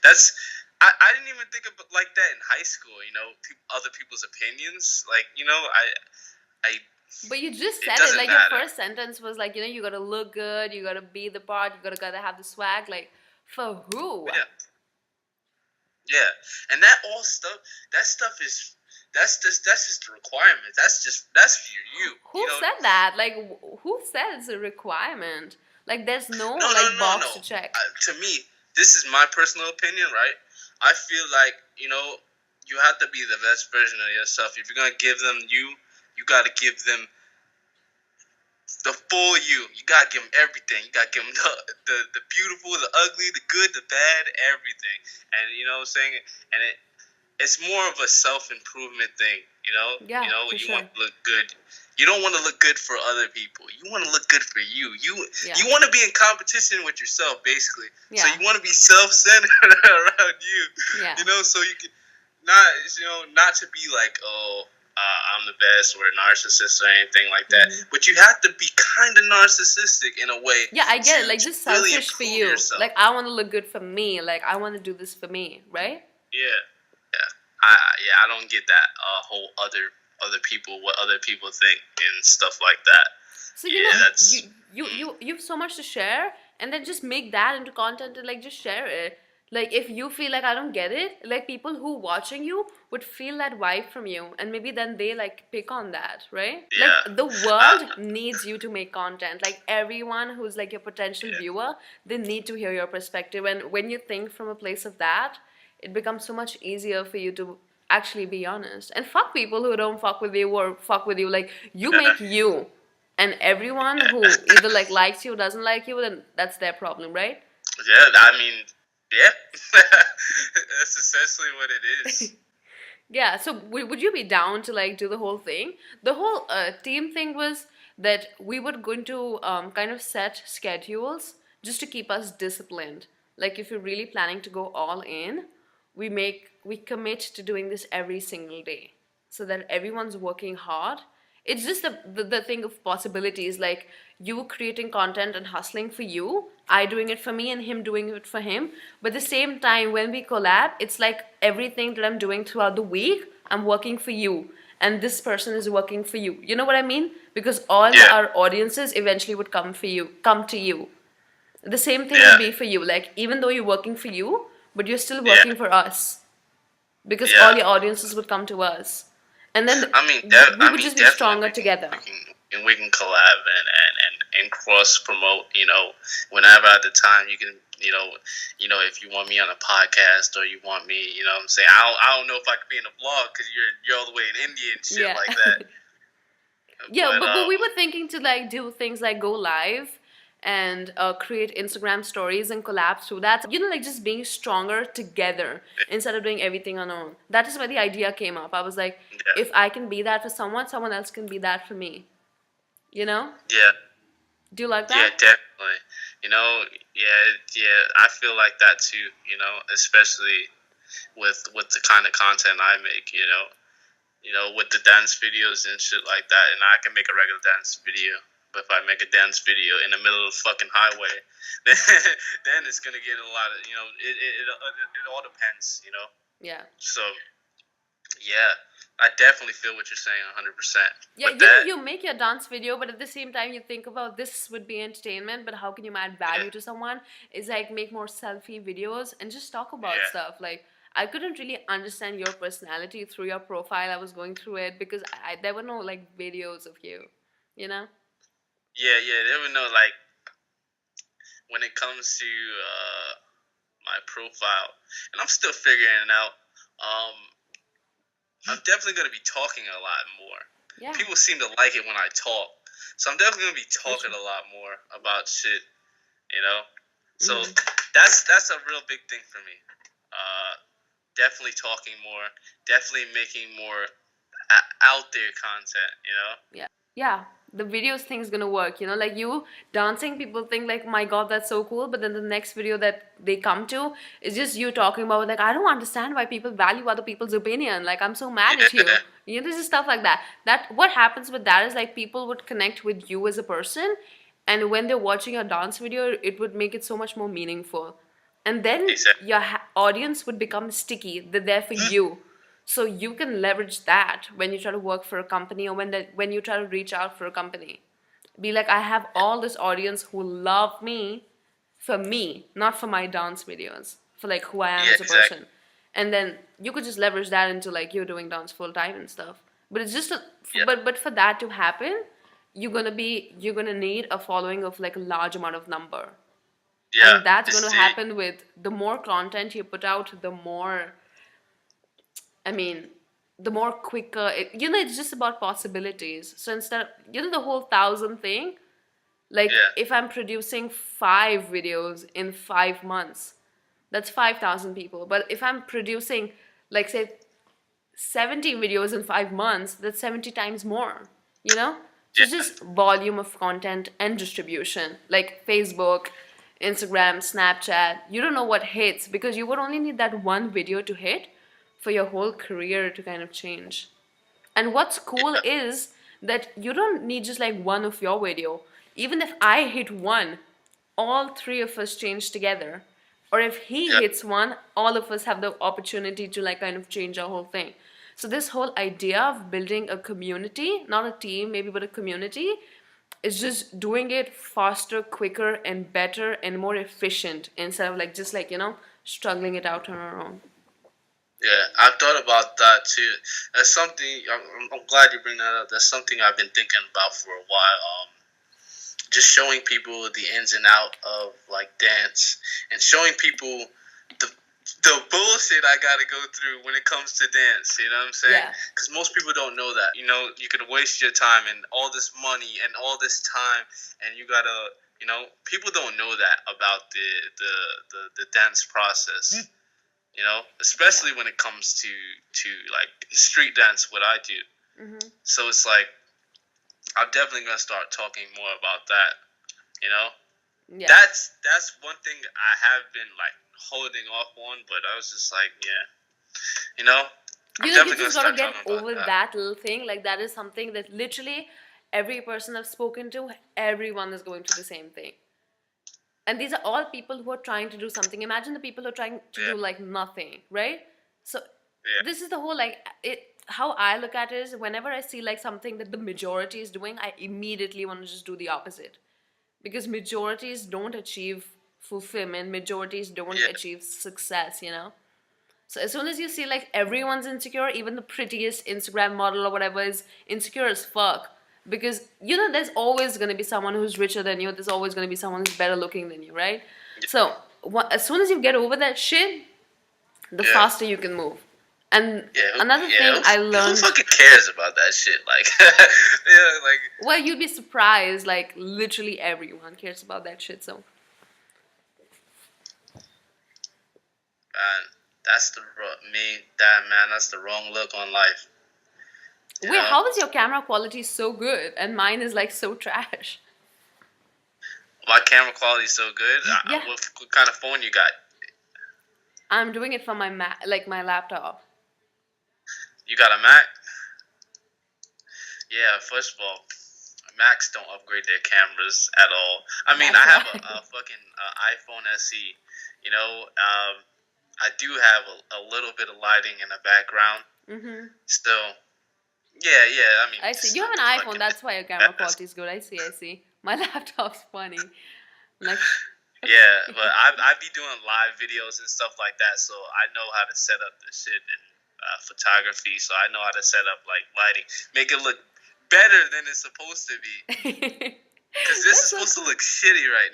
Speaker 1: that's. I didn't even think of it like that in high school. Other people's opinions. Like I.
Speaker 3: But you just
Speaker 1: It
Speaker 3: said it.
Speaker 1: doesn't
Speaker 3: Like
Speaker 1: matter.
Speaker 3: your first sentence was like, you gotta look good, you gotta be the part, you gotta have the swag. Like, for who?
Speaker 1: Yeah, and that stuff is that's just the requirement. That's for you.
Speaker 3: Who said that? Like, who said it's a requirement? Like, there's no
Speaker 1: No,
Speaker 3: like box
Speaker 1: no.
Speaker 3: to check.
Speaker 1: To me, this is my personal opinion, right? I feel like you have to be the best version of yourself. If you're gonna give them you gotta give them the full you. You gotta give them everything. You gotta give them the beautiful, the ugly, the good, the bad, everything. And you know what I'm saying? And it's more of a self-improvement thing.
Speaker 3: Yeah, for
Speaker 1: You
Speaker 3: sure.
Speaker 1: want to look good. You don't want to look good for other people. You want to look good for you.
Speaker 3: Yeah.
Speaker 1: You want to be in competition with yourself, basically. So
Speaker 3: Yeah.
Speaker 1: you want to be self-centered around you.
Speaker 3: Yeah.
Speaker 1: So you can not to be like, I'm the best, or a narcissist or anything like that.
Speaker 3: Mhm.
Speaker 1: But you have to be kind of narcissistic in a way.
Speaker 3: Yeah, I get it.
Speaker 1: to
Speaker 3: Like, just
Speaker 1: really
Speaker 3: selfish for
Speaker 1: improve
Speaker 3: you.
Speaker 1: yourself.
Speaker 3: Like, I want to look good for me. Like, I want to do this for me, right?
Speaker 1: Yeah. I don't get that whole other people, what other people think and stuff like that.
Speaker 3: So
Speaker 1: That's
Speaker 3: you have so much to share, and then just make that into content and like just share it. Like if you feel like I don't get it, like people who watching you would feel that vibe from you, and maybe then they like pick on that, right?
Speaker 1: Yeah.
Speaker 3: Like the world needs you to make content. Like everyone who's like your potential viewer, they need to hear your perspective. And when you think from a place of that, it becomes so much easier for you to Actually, be honest. And fuck people who don't fuck with you or fuck with you. Like, you
Speaker 1: Yeah.
Speaker 3: make you. And everyone who either like likes you or doesn't like you, then that's their problem, right?
Speaker 1: Yeah, I mean, yeah. That's essentially what it is.
Speaker 3: Yeah, so would you be down to like do the whole thing? The whole team thing was that we were going to kind of set schedules just to keep us disciplined. Like if you're really planning to go all in, we commit to doing this every single day so that everyone's working hard. It's just the thing of possibilities, like you creating content and hustling for you, I doing it for me and him doing it for him. But at the same time, when we collab, it's like everything that I'm doing throughout the week, I'm working for you, and this person is working for you. You know what I mean? Because all
Speaker 1: Yeah,
Speaker 3: our audiences eventually would come to you. The same thing
Speaker 1: yeah,
Speaker 3: would be for you. Like even though you're working for you, but you're still
Speaker 1: yeah,
Speaker 3: working for us because
Speaker 1: yeah.
Speaker 3: all your audiences would come to us, and then
Speaker 1: I mean,
Speaker 3: we would just be
Speaker 1: definitely
Speaker 3: stronger together.
Speaker 1: we can collab and cross promote. Whenever at the time you can. If you want me on a podcast or you want me, what I'm saying, I don't know if I could be in a vlog because you're all the way in India and shit
Speaker 3: Yeah.
Speaker 1: like that.
Speaker 3: Yeah,
Speaker 1: But
Speaker 3: but we were thinking to like do things like go live and create Instagram stories and collab through that. You know, like just being stronger together instead of doing everything on our own. That is where the idea came up. I was like,
Speaker 1: yeah,
Speaker 3: if I can be that for someone, someone else can be that for me. You know?
Speaker 1: yeah.
Speaker 3: Do you like
Speaker 1: Yeah,
Speaker 3: that?
Speaker 1: definitely. Yeah. I feel like that too. Especially with the kind of content I make. With the dance videos and shit like that. And I can make a regular dance video. But if I make a dance video in the middle of the fucking highway, then it's gonna get a lot of it all depends.
Speaker 3: Yeah.
Speaker 1: So yeah, I definitely feel what you're saying 100%.
Speaker 3: Yeah,
Speaker 1: But
Speaker 3: you know,
Speaker 1: that
Speaker 3: you make your dance video, but at the same time, you think about this would be entertainment, but how can you add value
Speaker 1: yeah
Speaker 3: to someone? Is like make more selfie videos and just talk about
Speaker 1: yeah
Speaker 3: stuff. Like, I couldn't really understand your personality through your profile. I was going through it because there were no like videos of you, you know?
Speaker 1: yeah. They would know like when it comes to my profile, and I'm still figuring it out. Um, I'm definitely going to be talking a lot more.
Speaker 3: Yeah,
Speaker 1: People seem to like it when I talk, so I'm definitely going to be
Speaker 3: for
Speaker 1: talking
Speaker 3: sure.
Speaker 1: a lot more about shit. You know, so
Speaker 3: Mm-hmm.
Speaker 1: that's a real big thing for me. Definitely talking more, definitely making more out there content.
Speaker 3: Yeah. Yeah. The videos thing is gonna work, you know, like you dancing, people think like, my God, that's so cool. But then the next video that they come to is just you talking about like, I don't understand why people value other people's opinion. Like I'm so mad at you.
Speaker 1: Yeah,
Speaker 3: You know, there's just stuff like that. That what happens with that is like people would connect with you as a person, and when they're watching a dance video, it would make it so much more meaningful. And then
Speaker 1: exactly.
Speaker 3: your audience would become sticky. They're there for you, so you can leverage that when you try to work for a company, or when you try to reach out for a company. Be like, I have all this audience who love me for me, not for my dance videos, for like who I am
Speaker 1: Yeah,
Speaker 3: as a
Speaker 1: exactly.
Speaker 3: person. And then you could just leverage that into like you're doing dance full time and stuff. But it's just
Speaker 1: Yeah,
Speaker 3: but for that to happen, you're gonna need a following of like a large amount of number,
Speaker 1: yeah.
Speaker 3: and that's going to
Speaker 1: See,
Speaker 3: happen with the more content you put out, the more, I mean, the more quicker you know, it's just about possibilities. So instead of, you know, the whole 1,000 thing, like
Speaker 1: yeah,
Speaker 3: if I'm producing 5 videos in 5 months, that's 5,000 people. But if I'm producing, like, say, 70 videos in 5 months, that's 70 times more, you know? So it's
Speaker 1: yeah,
Speaker 3: just volume of content and distribution, like Facebook, Instagram, Snapchat. You don't know what hits because you would only need that one video to hit for your whole career to kind of change. And what's cool
Speaker 1: yeah,
Speaker 3: is that you don't need just like one of your video. Even if I hit one, all three of us change together. Or if he
Speaker 1: yeah,
Speaker 3: hits one, all of us have the opportunity to like kind of change our whole thing. So this whole idea of building a community, not a team maybe, but a community, is just doing it faster, quicker, and better and more efficient instead of like just like, you know, struggling it out on our own.
Speaker 1: yeah. I've thought about that too. That's something. I'm glad you bring that up. That's something I've been thinking about for a while. Just showing people the ins and out of like dance, and showing people the the bullshit I gotta go through when it comes to dance. You know what I'm saying?
Speaker 3: Yeah.
Speaker 1: Because most people don't know that. You know, you could waste your time and all this money and all this time, and you gotta. You know, people don't know that about the dance process. You know, especially when it comes to like street dance, what I do.
Speaker 3: Mm-hmm.
Speaker 1: So it's like I'm definitely gonna start talking more about that. You know,
Speaker 3: Yeah.
Speaker 1: that's one thing I have been like holding off on, but I was just like, yeah, you know, I'm
Speaker 3: You know, you
Speaker 1: definitely gonna
Speaker 3: just gotta
Speaker 1: start
Speaker 3: get
Speaker 1: talking about
Speaker 3: over
Speaker 1: that.
Speaker 3: that little thing. Like, that is something that literally every person I've spoken to, everyone is going through the same thing. And these are all people who are trying to do something. Imagine the people who are trying to
Speaker 1: Yeah,
Speaker 3: do like nothing, right? So
Speaker 1: yeah,
Speaker 3: this is the whole like it. How I look at it is, whenever I see like something that the majority is doing, I immediately want to just do the opposite, because majorities don't achieve fulfillment. Majorities don't
Speaker 1: yeah,
Speaker 3: achieve success. You know. So as soon as you see like everyone's insecure, even the prettiest Instagram model or whatever is insecure as fuck. Because you know there's always gonna be someone who's richer than you. There's always gonna be someone who's better looking than you, right? So as soon as you get over that shit, the
Speaker 1: yeah,
Speaker 3: faster you can move. And
Speaker 1: yeah,
Speaker 3: another
Speaker 1: yeah.
Speaker 3: thing I
Speaker 1: Who
Speaker 3: learned,
Speaker 1: fucking cares about that shit? Like, yeah, like,
Speaker 3: well, you'd be surprised. Like literally everyone cares about that shit. So
Speaker 1: man, that's the man. That's the wrong look on life. You
Speaker 3: wait,
Speaker 1: know,
Speaker 3: how is your camera quality so good and mine is like so trash?
Speaker 1: my camera quality is so good.
Speaker 3: Yeah.
Speaker 1: What kind of phone you got?
Speaker 3: I'm doing it from my like my laptop.
Speaker 1: You got a Mac? Yeah. First of all, Macs don't upgrade their cameras at all. I mean,
Speaker 3: That's
Speaker 1: I have
Speaker 3: why.
Speaker 1: a fucking iPhone SE. You know, I do have a little bit of lighting in the background.
Speaker 3: Mm-hmm.
Speaker 1: Still, yeah. I mean,
Speaker 3: I see.
Speaker 1: it's
Speaker 3: You have
Speaker 1: not
Speaker 3: an
Speaker 1: the
Speaker 3: iPhone.
Speaker 1: fucking
Speaker 3: That's why your camera
Speaker 1: best.
Speaker 3: quality is good. I see. I see. My laptop's funny. Like,
Speaker 1: Yeah, but I be doing live videos and stuff like that, so I know how to set up the shit in photography. So I know how to set up like lighting, make it look better than it's supposed to be. Because this is
Speaker 3: that's so
Speaker 1: supposed to
Speaker 3: cool.
Speaker 1: look shitty right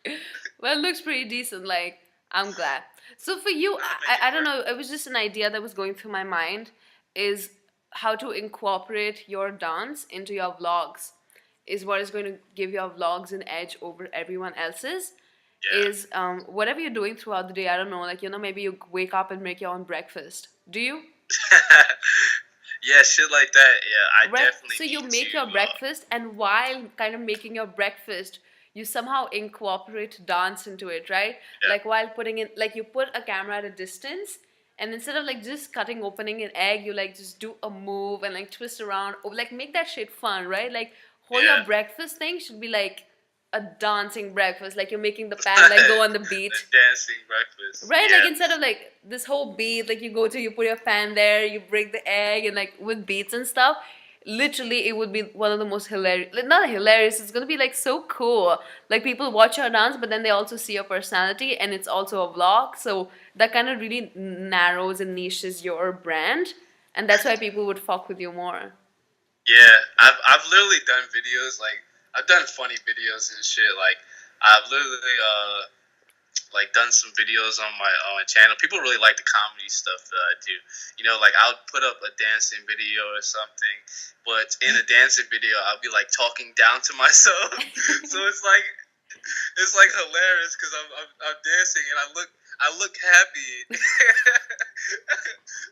Speaker 1: now.
Speaker 3: Well, it looks pretty decent. Like, I'm glad. So for you,
Speaker 1: I'll make it
Speaker 3: I don't
Speaker 1: work.
Speaker 3: know. It was just an idea that was going through my mind. Is how to incorporate your dance into your vlogs. Is what is going to give your vlogs an edge over everyone else's.
Speaker 1: Yeah.
Speaker 3: Is whatever you're doing throughout the day. I don't know. Like, you know, maybe you wake up and make your own breakfast. Do you?
Speaker 1: Yeah, shit like that. Yeah, I
Speaker 3: Right.
Speaker 1: definitely
Speaker 3: So you
Speaker 1: need
Speaker 3: make
Speaker 1: to.
Speaker 3: your breakfast, and while kind of making your breakfast, you somehow incorporate dance into it, right?
Speaker 1: Yeah,
Speaker 3: Like while putting in, like you put a camera at a distance, and instead of like just opening an egg, you like just do a move and like twist around, or like make that shit fun, right? Like whole
Speaker 1: yeah.
Speaker 3: your breakfast thing should be like a dancing breakfast, like you're making the pan like go on the beat.
Speaker 1: The dancing breakfast.
Speaker 3: Right, like
Speaker 1: Yeah,
Speaker 3: instead of like this whole beat, like you put your pan there, you break the egg, and like with beats and stuff, literally it would be one of the most hilarious, like not hilarious, it's gonna be like so cool. Like people watch your dance, but then they also see your personality, and it's also a vlog, so that kind of really narrows and niches your brand, and that's why people would fuck with you more.
Speaker 1: yeah. I've literally done videos like I've done funny videos and shit. Like I've literally like done some videos on my channel. People really like the comedy stuff that I do. You know, like I'll put up a dancing video or something, but in a dancing video I'll be like talking down to myself. So it's like hilarious because I'm dancing and I look happy,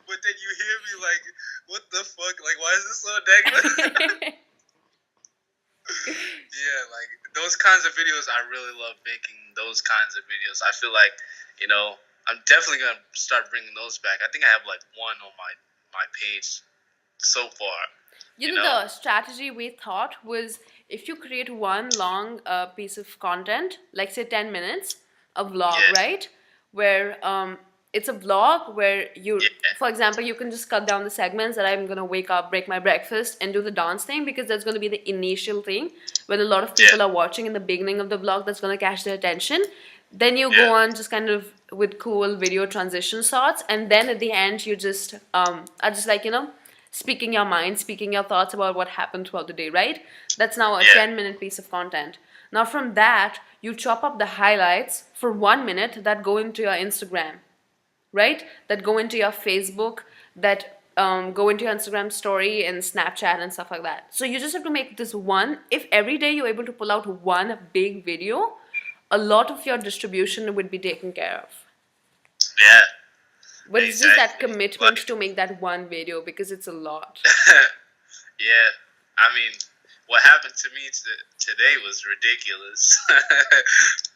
Speaker 1: but then you hear me like, what the fuck? Like, why is this so negative? Yeah, like those kinds of videos, I really love making those kinds of videos. I feel like, you know, I'm definitely gonna start bringing those back. I think I have like one on my page so far.
Speaker 3: You
Speaker 1: You
Speaker 3: know,
Speaker 1: know,
Speaker 3: the strategy we thought was, if you create one long piece of content, like say 10 minutes, a vlog,
Speaker 1: yeah,
Speaker 3: right? Where it's a vlog where you,
Speaker 1: yeah,
Speaker 3: for example, you can just cut down the segments that I'm gonna wake up, break my breakfast, and do the dance thing, because that's gonna be the initial thing when a lot of
Speaker 1: yeah,
Speaker 3: people are watching in the beginning of the vlog, that's gonna catch their attention. Then you
Speaker 1: yeah,
Speaker 3: go on just kind of with cool video transition shots, and then at the end you just are just like, you know, speaking your mind, speaking your thoughts about what happened throughout the day, right? That's now a
Speaker 1: yeah,
Speaker 3: 10-minute piece of content. Now from that, you chop up the highlights for 1 minute that go into your Instagram, right? That go into your Facebook, that go into your Instagram story and Snapchat and stuff like that. So you just have to make this one. If every day you're able to pull out one big video, a lot of your distribution would be taken care of.
Speaker 1: Yeah.
Speaker 3: But it's just that
Speaker 1: Exactly.
Speaker 3: commitment
Speaker 1: Like,
Speaker 3: to make that one video because it's a lot.
Speaker 1: yeah. I mean, what happened to me today was ridiculous.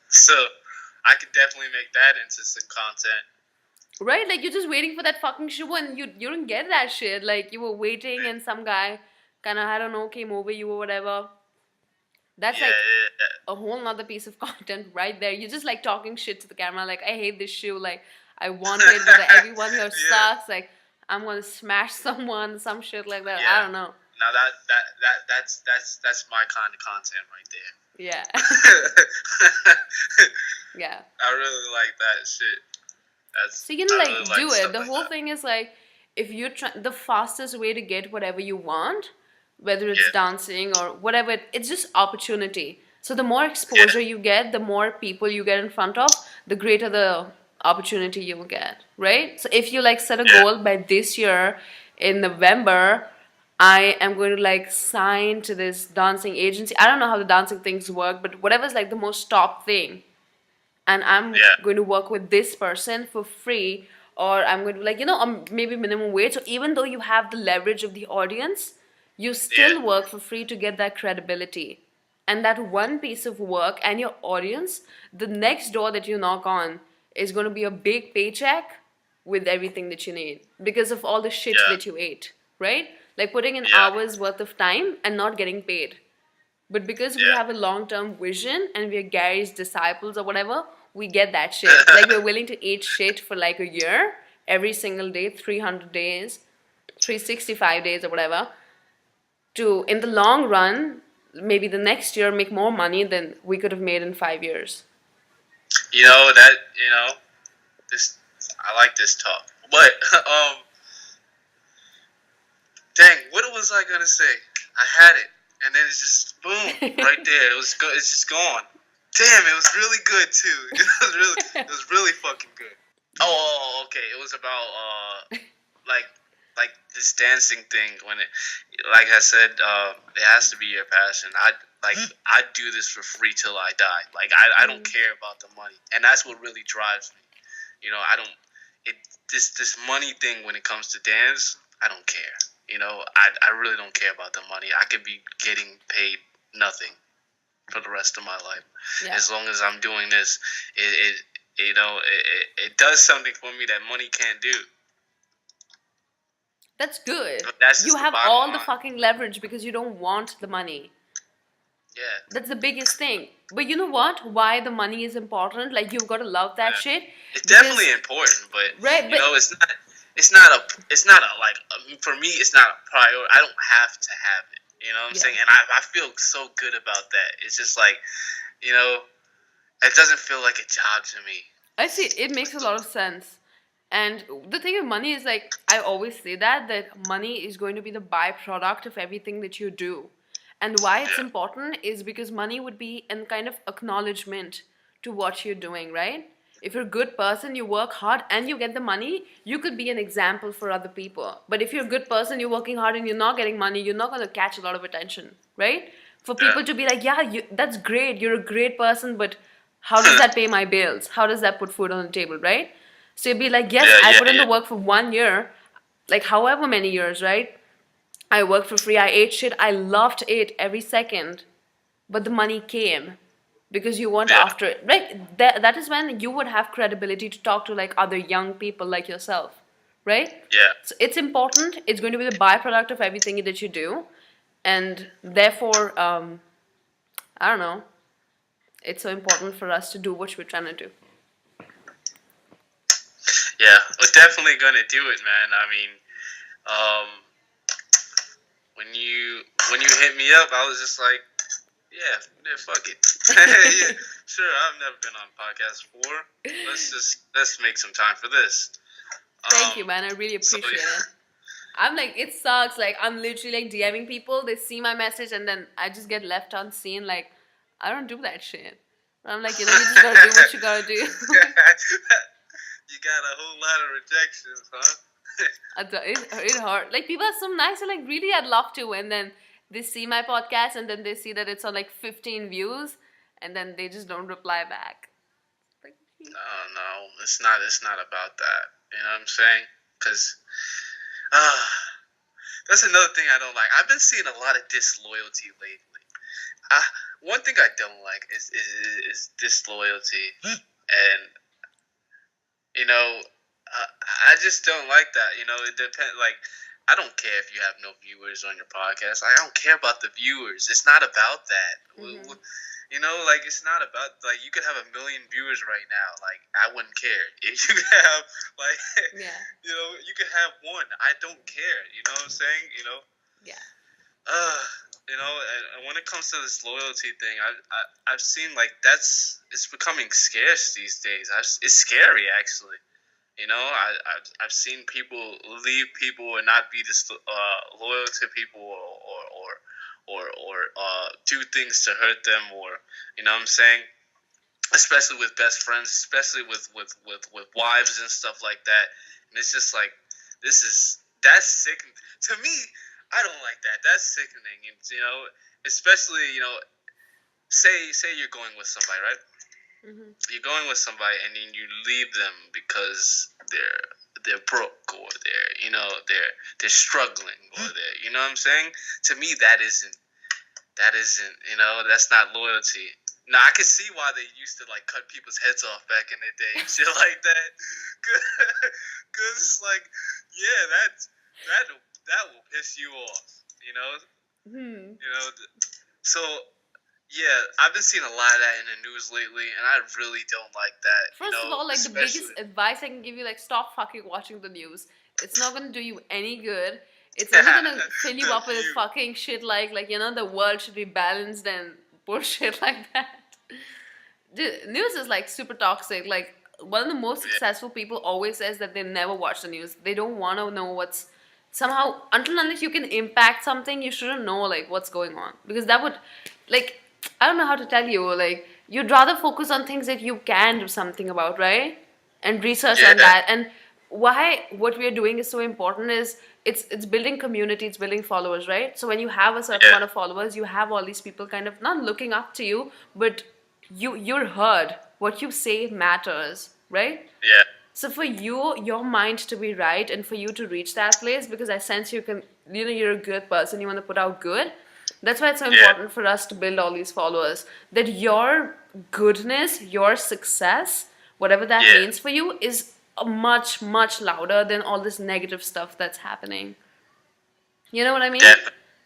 Speaker 1: So I could definitely make that into some content.
Speaker 3: Right? Like you're just waiting for that fucking show and you didn't get that shit. Like you were waiting and some guy kinda, I don't know, came over you or whatever. That's
Speaker 1: Yeah,
Speaker 3: like
Speaker 1: yeah,
Speaker 3: a whole nother piece of content right there. You're just like talking shit to the camera, like I hate this shoe, like I want it, but everyone here
Speaker 1: yeah,
Speaker 3: sucks, like I'm gonna smash someone, some shit like that. I
Speaker 1: yeah.
Speaker 3: don't know.
Speaker 1: Now that's my kind of content right there.
Speaker 3: Yeah. Yeah.
Speaker 1: I really like that shit.
Speaker 3: So you
Speaker 1: I
Speaker 3: know,
Speaker 1: really
Speaker 3: like
Speaker 1: like
Speaker 3: do
Speaker 1: stuff
Speaker 3: it. The
Speaker 1: like
Speaker 3: whole
Speaker 1: that.
Speaker 3: thing is like if you're trying, the fastest way to get whatever you want, whether it's
Speaker 1: Yeah,
Speaker 3: dancing or whatever, it's just opportunity. So the more
Speaker 1: yeah,
Speaker 3: exposure you get, the more people you get in front of, the greater the opportunity you will get, right? So if you like set a
Speaker 1: yeah,
Speaker 3: goal by this year in November, I am going to like sign to this dancing agency. I don't know how the dancing things work, but whatever's like the most top thing, and I'm
Speaker 1: yeah,
Speaker 3: going to work with this person for free, or I'm going to like, you know, maybe minimum wage. So even though you have the leverage of the audience, you
Speaker 1: yeah,
Speaker 3: still work for free to get that credibility. And that one piece of work and your audience, the next door that you knock on is going to be a big paycheck with everything that you need because of all the shit
Speaker 1: yeah,
Speaker 3: that you ate, right? Like putting in
Speaker 1: yeah,
Speaker 3: hours worth of time and not getting paid. But because we have a long term vision and we're Gary's disciples or whatever, we get that shit.
Speaker 1: yeah.
Speaker 3: Like we're willing to eat shit for like a year, every single day, 300 days, 365 days or whatever, to in the long run, maybe the next year make more money than we could have made in 5 years.
Speaker 1: You know that this I like this talk, but dang, what was I gonna say? I had it, and then it's just boom right there. It's just gone. Damn, it was really good too. It was really fucking good. Oh, okay. It was about like like this dancing thing. When it, like I said, it has to be your passion. I do this for free till I die. Like I don't care about the money, and that's what really drives me. You know, I don't. It this money thing when it comes to dance, I don't care. You know, I really don't care about the money. I could be getting paid nothing for the rest of my life.
Speaker 3: Yeah.
Speaker 1: As long as I'm doing this, it does something for me that money can't do.
Speaker 3: That's good.
Speaker 1: But that's
Speaker 3: You
Speaker 1: just the
Speaker 3: have
Speaker 1: bottom
Speaker 3: all the
Speaker 1: line.
Speaker 3: fucking leverage because you don't want the money.
Speaker 1: Yeah,
Speaker 3: That's the biggest thing. But you know what? Why the money is important? Like you've got to love that
Speaker 1: yeah.
Speaker 3: shit.
Speaker 1: It's
Speaker 3: Because
Speaker 1: definitely important, but
Speaker 3: right,
Speaker 1: you
Speaker 3: but
Speaker 1: know, it's not a like for me. It's not a priority. I don't have to have it. You know what I'm
Speaker 3: yeah.
Speaker 1: saying? And I feel so good about that. It's just like, you know, it doesn't feel like a job to me.
Speaker 3: I see. It makes a lot of sense. And the thing with money is like I always say that money is going to be the byproduct of everything that you do. And why it's
Speaker 1: Yeah,
Speaker 3: important is because money would be a kind of acknowledgement to what you're doing, right? If you're a good person, you work hard and you get the money, you could be an example for other people. But if you're a good person, you're working hard and you're not getting money, you're not going to catch a lot of attention, right? For
Speaker 1: yeah,
Speaker 3: people to be like, yeah, that's great, you're a great person, but how does that pay my bills? How does that put food on the table, right? So you'd be like, yes,
Speaker 1: yeah,
Speaker 3: I
Speaker 1: yeah,
Speaker 3: put in
Speaker 1: yeah,
Speaker 3: the work for 1 year, like however many years, right? I worked for free, I ate shit, I loved it every second, but the money came because you weren't
Speaker 1: yeah,
Speaker 3: after it, right? That is when you would have credibility to talk to like other young people like yourself, right?
Speaker 1: yeah.
Speaker 3: So it's important. It's going to be the byproduct of everything that you do, and therefore, I don't know. It's so important for us to do what we're trying to do.
Speaker 1: Yeah, we're definitely gonna do it, man. I mean, um, when you hit me up, I was just like, yeah, fuck it. Yeah, sure. I've never been on a podcast before. Let's make some time for this.
Speaker 3: Thank you, man. I really
Speaker 1: So
Speaker 3: appreciate it. I'm like, it sucks. Like, I'm literally like DMing people. They see my message, and then I just get left unseen. Like, I don't do that shit. I'm like, you just gotta do what you gotta do.
Speaker 1: You got a whole lot of rejections, huh?
Speaker 3: It hurt. Like people are so nice. They're like, really, I'd love to, and then they see my podcast, and then they see that it's on like 15 views, and then they just don't reply back. Like,
Speaker 1: No, it's not. It's not about that. You know what I'm saying? Because that's another thing I don't like. I've been seeing a lot of disloyalty lately. One thing I don't like is disloyalty, and you know, I just don't like that. You know, it depends. Like, I don't care if you have no viewers on your podcast. I don't care about the viewers. It's not about that. You know, like, it's not about, like, you could have 1 million viewers right now. Like, I wouldn't care. If you could have, like,
Speaker 3: yeah,
Speaker 1: you know, you could have one. I don't care. You know what I'm saying? You know?
Speaker 3: yeah.
Speaker 1: You know, and when it comes to this loyalty thing, I've seen, like, it's becoming scarce these days. It's scary, actually. You know, I've seen people leave people and not be this loyal to people or do things to hurt them, or you know what I'm saying. Especially with best friends, especially with wives and stuff like that. And it's just like that's sick to me. I don't like that. That's sickening. And, you know, especially, you know, say you're going with somebody, right?
Speaker 3: Mm-hmm.
Speaker 1: You're going with somebody and then you leave them because they're broke, or they're struggling, or they're, you know what I'm saying? To me, that isn't, you know, that's not loyalty. Now I can see why they used to like cut people's heads off back in the day and shit like that, cause it's like, yeah, that will piss you off, you know.
Speaker 3: Hmm.
Speaker 1: You know, so. Yeah, I've been seeing a lot of that in the news lately, and I really don't like that.
Speaker 3: First of all, like the biggest advice I can give you, like stop fucking watching the news. It's not gonna do you any good. It's only gonna fill you up with fucking shit like you know, the world should be balanced and bullshit like that. The news is like super toxic. Like one of the most successful people always says that they never watch the news. They don't want to know what's somehow unless you can impact something, you shouldn't know like what's going on, because that would like. I don't know how to tell you, like, you'd rather focus on things that you can do something about, right? And research on that. And why what we're doing is so important is it's building community, it's building followers, right? So when you have a certain amount of followers, you have all these people kind of not looking up to you, but you're heard. What you say matters, right?
Speaker 1: Yeah.
Speaker 3: So for you, your mind to be right and for you to reach that place, because I sense you can, you know, you're a good person, you want to put out good. That's why it's so important for us to build all these followers. That your goodness, your success, whatever that means for you, is much, much louder than all this negative stuff that's happening. You know what I mean?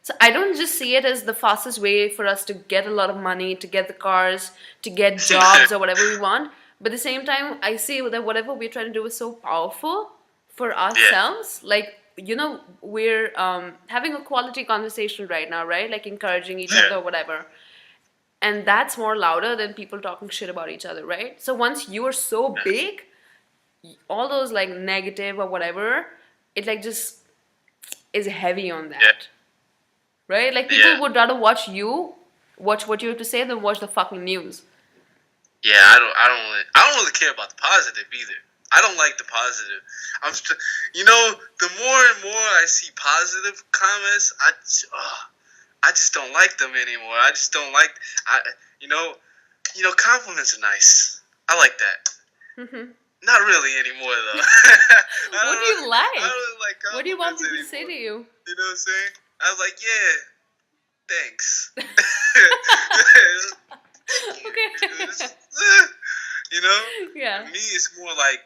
Speaker 3: So I don't just see it as the fastest way for us to get a lot of money, to get the cars, to get jobs or whatever we want. But at the same time, I see that whatever we're trying to do is so powerful for ourselves. Like, you know, we're having a quality conversation right now, right? Like encouraging each other or whatever. And that's more louder than people talking shit about each other, right? So once you are so big, all those like negative or whatever, it like just is heavy on that. Right? Like people would rather watch what you have to say than watch the fucking news.
Speaker 1: Yeah, I don't really care about the positive either. I don't like the positive. You know, the more and more I see positive comments, I just don't like them anymore. I just don't like. You know, compliments are nice. I like that.
Speaker 3: Mm-hmm.
Speaker 1: Not really anymore though.
Speaker 3: What do you like?
Speaker 1: I don't really like compliments.
Speaker 3: What do you want people
Speaker 1: anymore.
Speaker 3: to say to you?
Speaker 1: You know what I'm saying? I was like, yeah, thanks.
Speaker 3: Okay.
Speaker 1: You know?
Speaker 3: Yeah.
Speaker 1: Me, it's more like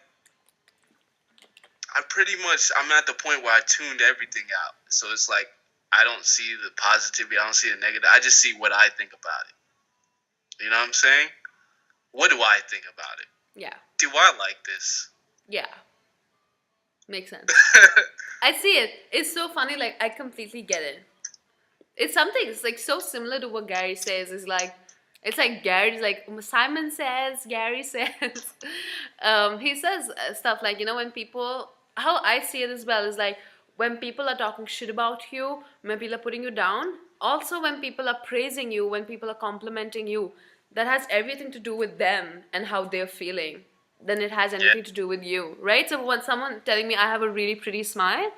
Speaker 1: I'm at the point where I tuned everything out. So it's like I don't see the positivity, I don't see the negative. I just see what I think about it. You know what I'm saying? What do I think about it?
Speaker 3: Yeah.
Speaker 1: Do I like this?
Speaker 3: Yeah. Makes sense. I see it. It's so funny, like I completely get it. It's something, it's like so similar to what Gary says. It's like Gary's like, Simon says, Gary says. He says stuff like, you know, when people, how I see it as well is like, when people are talking shit about you, when people are putting you down, also when people are praising you, when people are complimenting you, that has everything to do with them and how they're feeling than it has
Speaker 1: Yeah.
Speaker 3: anything to do with you, right? So when someone telling me I have a really pretty smile,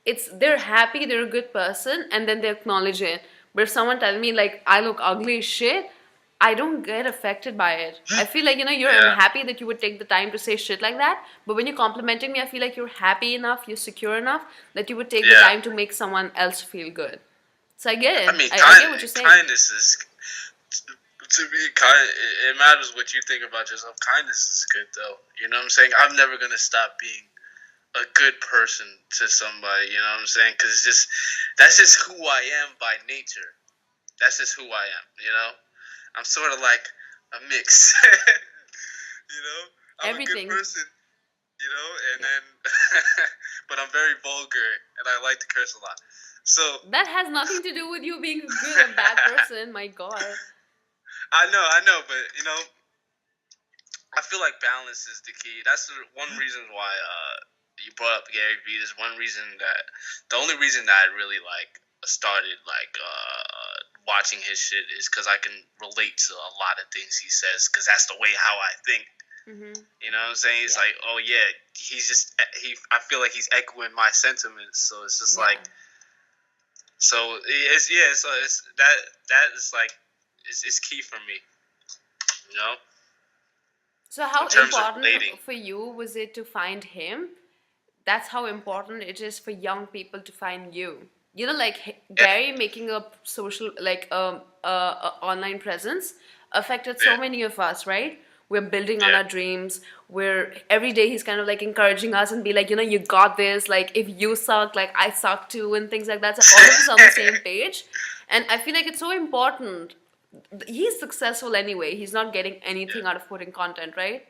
Speaker 3: it's they're happy, they're a good person, and then they acknowledge it. But if someone telling me like I look ugly as shit, I don't get affected by it. I feel like, you're
Speaker 1: Yeah.
Speaker 3: unhappy that you would take the time to say shit like that. But when you're complimenting me, I feel like you're happy enough, you're secure enough that you would take the
Speaker 1: Yeah.
Speaker 3: time to make someone else feel good. So I get
Speaker 1: I
Speaker 3: it.
Speaker 1: mean,
Speaker 3: I get what you're saying.
Speaker 1: kindness is, to be kind. It matters what you think about yourself. Kindness is good, though. You know what I'm saying? I'm never gonna stop being a good person to somebody. You know what I'm saying? Because that's just who I am by nature. That's just who I am. You know, I'm sort of like a mix. You know, I'm a
Speaker 3: Everything.
Speaker 1: good person. You know, and
Speaker 3: Yeah.
Speaker 1: then, but I'm very vulgar and I like to curse a lot. So
Speaker 3: That has nothing to do with you being a good or bad person. My God.
Speaker 1: I know, but I feel like balance is the key. That's one reason why you brought up GaryVee. There's one reason the only reason that I really started watching his shit is because I can relate to a lot of things he says because that's the way how I think.
Speaker 3: Mm-hmm.
Speaker 1: You know what I'm saying? It's
Speaker 3: Yeah.
Speaker 1: like, oh yeah, he's just I feel like he's echoing my sentiments. So it's just like, so it's so it's that is like it's key for me. You know.
Speaker 3: So how
Speaker 1: In terms of
Speaker 3: important
Speaker 1: dating.
Speaker 3: for you was it to find him? That's how important it is for young people to find you. Like Gary making a social, like online presence affected so
Speaker 1: Yeah.
Speaker 3: many of us, right? We're building on
Speaker 1: Yeah.
Speaker 3: our dreams. We're every day he's kind of like encouraging us and be like, you got this. Like if you suck, like I suck too, and things like that. So all of us on the same page. And I feel like it's so important. He's successful anyway. He's not getting anything out of putting content, right?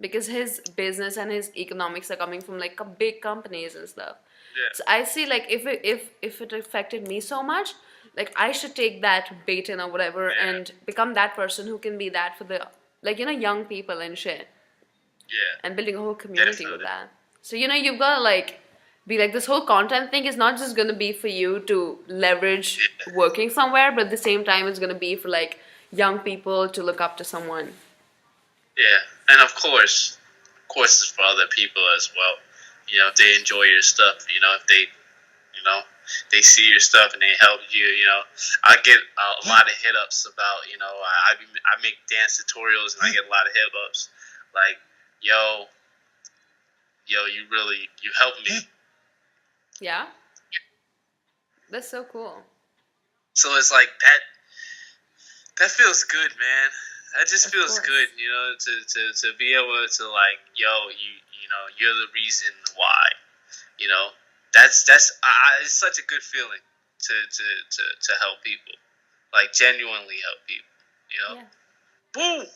Speaker 3: Because his business and his economics are coming from like big companies and stuff.
Speaker 1: Yeah.
Speaker 3: So I see like if it affected me so much, like I should take that bait in or whatever
Speaker 1: Yeah.
Speaker 3: and become that person who can be that for the like young people and shit,
Speaker 1: Yeah.
Speaker 3: and building a whole community with
Speaker 1: Definitely.
Speaker 3: that. So you've got to like be like this whole content thing is not just gonna be for you to leverage working somewhere, but at the same time it's gonna be for like young people to look up to someone.
Speaker 1: Yeah. And of course it's for other people as well. You know, if they enjoy your stuff, if they, they see your stuff and they help you, I get a lot of hit ups about, I make dance tutorials and I get a lot of hit ups like, yo, you helped me.
Speaker 3: Yeah, that's so cool.
Speaker 1: So it's like that feels good, man. That just
Speaker 3: Of
Speaker 1: feels
Speaker 3: course.
Speaker 1: good, to be able to like, you're the reason why, that's it's such a good feeling to help people, like genuinely help people,
Speaker 3: Yeah.
Speaker 1: Boom.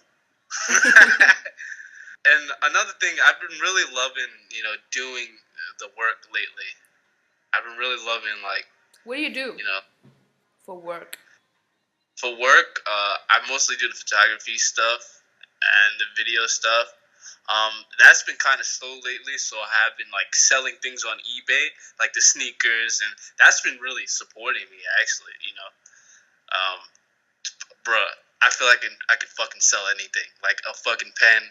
Speaker 1: And another thing, I've been really loving, doing the work lately. I've been really loving like,
Speaker 3: What do you do for work?
Speaker 1: for work, I mostly do the photography stuff and the video stuff. That's been kind of slow lately, so I have been like selling things on eBay, like the sneakers, and that's been really supporting me actually. Bruh, I feel like I could fucking sell anything, like a fucking pen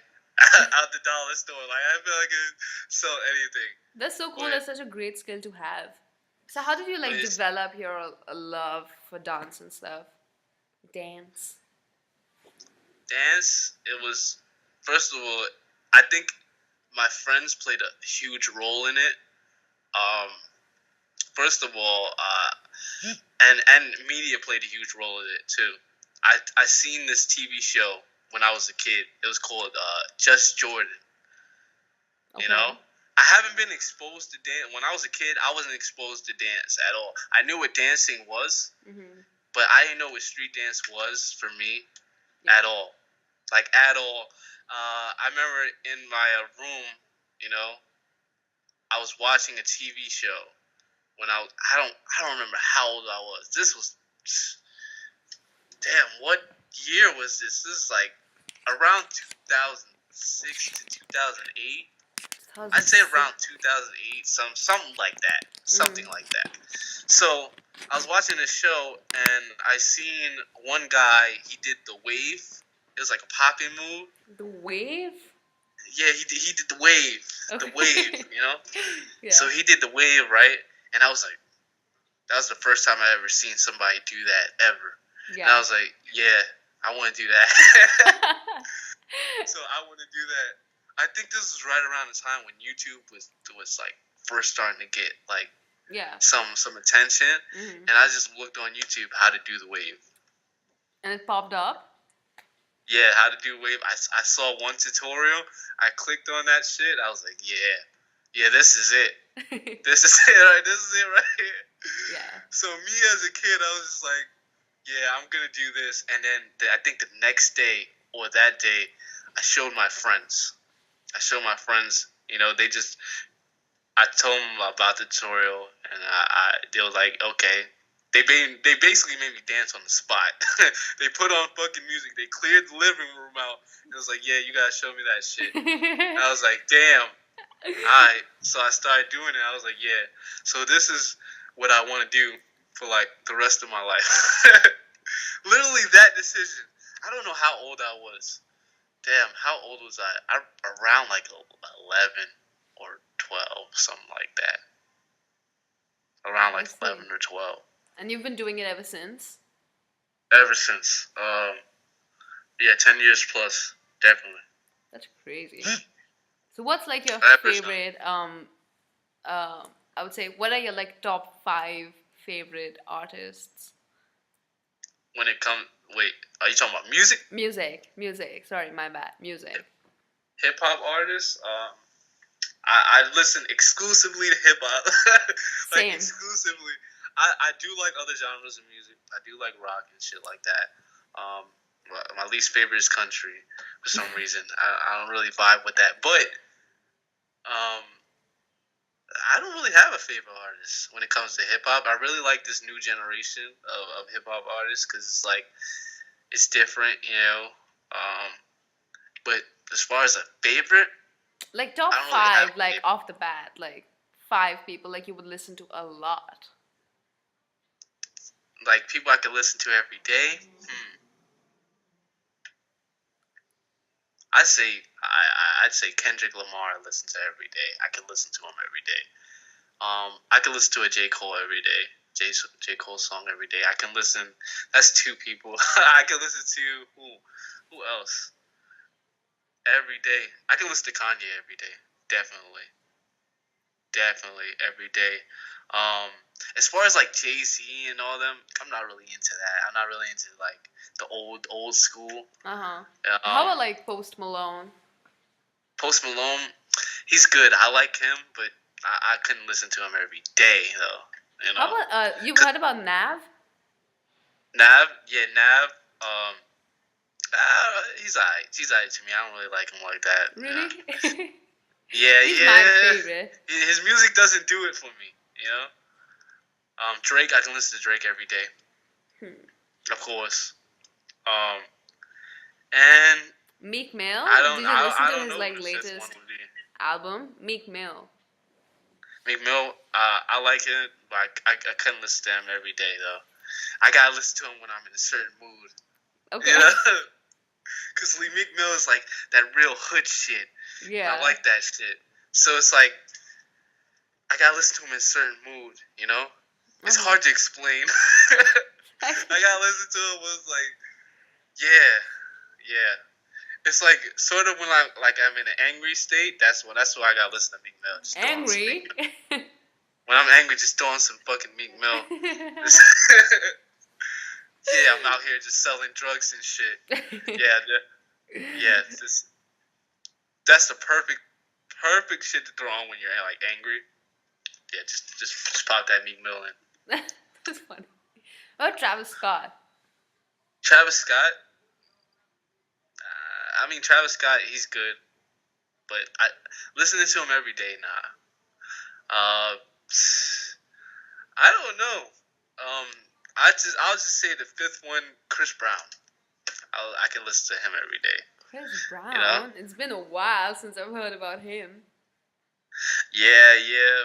Speaker 1: out the dollar store. Like I feel like I could sell anything.
Speaker 3: That's so cool.
Speaker 1: But-
Speaker 3: That's such a great skill to have. So how did you like
Speaker 1: But it's-
Speaker 3: develop your love for dance and stuff? Dance.
Speaker 1: Dance, it was, first of all, I think my friends played a huge role in it. First of all, and media played a huge role in it too. I seen this TV show when I was a kid. It was called Just Jordan.
Speaker 3: Okay.
Speaker 1: I haven't been exposed to dance. When I was a kid, I wasn't exposed to dance at all. I knew what dancing was,
Speaker 3: Mm-hmm.
Speaker 1: but I didn't know what street dance was for me at all. Like at all. I remember in my room, I was watching a TV show when I don't remember how old I was. This was, damn, what year was this? This is like around 2006 to 2008. I'd say around 2008, something like that. something like that. So I was watching this show and I seen one guy. He did the wave. It was like a popping move.
Speaker 3: The wave?
Speaker 1: Yeah, he did the wave. The
Speaker 3: Okay.
Speaker 1: wave, you know?
Speaker 3: Yeah.
Speaker 1: So he did the wave, right? And I was like, that was the first time I ever seen somebody do that ever. And I
Speaker 3: Yeah.
Speaker 1: was like, yeah, I want to do that. So I want to do that. I think this was right around the time when YouTube was like first starting to get like
Speaker 3: Yeah.
Speaker 1: some attention,
Speaker 3: Hmm.
Speaker 1: and I just looked on YouTube how to do the wave.
Speaker 3: And it popped up?
Speaker 1: Yeah, how to do wave. I saw one tutorial. I clicked on that shit. I was like, yeah, this is it. This is it, right? This is it right here.
Speaker 3: Yeah.
Speaker 1: So me as a kid, I was just like, yeah, I'm gonna do this. And then I think the next day or that day, I showed my friends. You know, I told them about the tutorial, and they were like, okay. They basically made me dance on the spot. They put on fucking music. They cleared the living room out. And it was like, yeah, you gotta show me that shit. And I was like, damn. Alright. So I started doing it. I was like, yeah. So this is what I want to do for like the rest of my life. Literally that decision. I don't know how old I was. Damn, how old was I? Around like 11 or 12, something like that. Around
Speaker 3: I
Speaker 1: like
Speaker 3: see.
Speaker 1: 11 or 12.
Speaker 3: And you've been doing it ever since?
Speaker 1: Ever since. Yeah, 10 years plus, definitely.
Speaker 3: That's crazy. So what's like your
Speaker 1: 100%.
Speaker 3: favorite, I would say, what are your like top 5 favorite artists?
Speaker 1: When it comes, wait, are you talking about music?
Speaker 3: Music. Sorry, my bad. Music.
Speaker 1: Hip hop artists? I listen exclusively to hip hop. Like
Speaker 3: Same.
Speaker 1: exclusively. I do like other genres of music. I do like rock and shit like that. My least favorite is country for some reason. I don't really vibe with that. But I don't really have a favorite artist when it comes to hip hop. I really like this new generation of hip hop artists because it's like it's different, you know. But as far as a favorite,
Speaker 3: Like top
Speaker 1: I don't really have
Speaker 3: 5,
Speaker 1: a
Speaker 3: like
Speaker 1: favorite.
Speaker 3: off the bat, like 5 people like you would listen to a lot.
Speaker 1: Like people I could listen to every day. I'd say Kendrick Lamar I listen to every day. I can listen to him every day. I can listen to a J. Cole every day. J. Cole song every day. I can listen. That's 2 people. I can listen to who else? Every day. I can listen to Kanye every day. Definitely every day. As far as like Jay-Z and all them, I'm not really into that. I'm not really into like the old school.
Speaker 3: Uh-huh. How about
Speaker 1: Um,
Speaker 3: like Post Malone?
Speaker 1: Post Malone, he's good. I like him, but I couldn't listen to him every day though. You
Speaker 3: How
Speaker 1: know,
Speaker 3: about you've heard about Nav?
Speaker 1: Nav, yeah, Nav. He's alright. He's alright to me. I don't really like him like that.
Speaker 3: Really?
Speaker 1: Yeah,
Speaker 3: He's
Speaker 1: yeah.
Speaker 3: my favorite.
Speaker 1: His music doesn't do it for me. You know. Drake, I can listen to Drake every day, of course. And
Speaker 3: Meek Mill?
Speaker 1: I
Speaker 3: Did you listen
Speaker 1: I
Speaker 3: to
Speaker 1: don't
Speaker 3: his
Speaker 1: know
Speaker 3: like
Speaker 1: who the 5th one
Speaker 3: latest
Speaker 1: would be.
Speaker 3: album? Meek Mill.
Speaker 1: Meek Mill, I like it, but I couldn't listen to him every day though. I gotta listen to him when I'm in a certain mood.
Speaker 3: Okay.
Speaker 1: You know? Cause Meek Mill is like that real hood shit. And
Speaker 3: Yeah.
Speaker 1: I like that shit. So it's like I gotta listen to him in a certain mood. You know? It's hard to explain. I gotta listen to him when it's like, yeah. It's like sort of when I'm in an angry state. That's when I gotta listen to Meek Mill. Just throw on some
Speaker 3: Angry?
Speaker 1: Meek Mill. When I'm angry, just throw on some fucking Meek Mill. Yeah, I'm out here just selling drugs and shit. Yeah. That's the perfect shit to throw on when you're like angry. Yeah, just pop that Meek Mill in.
Speaker 3: That's funny. What about Travis Scott?
Speaker 1: Travis Scott. Travis Scott, he's good, but listening to him every day, nah. I don't know. I'll just say the 5th one, Chris Brown. I can listen to him every day.
Speaker 3: Chris Brown?
Speaker 1: You know?
Speaker 3: It's been a while since I've heard about him.
Speaker 1: Yeah,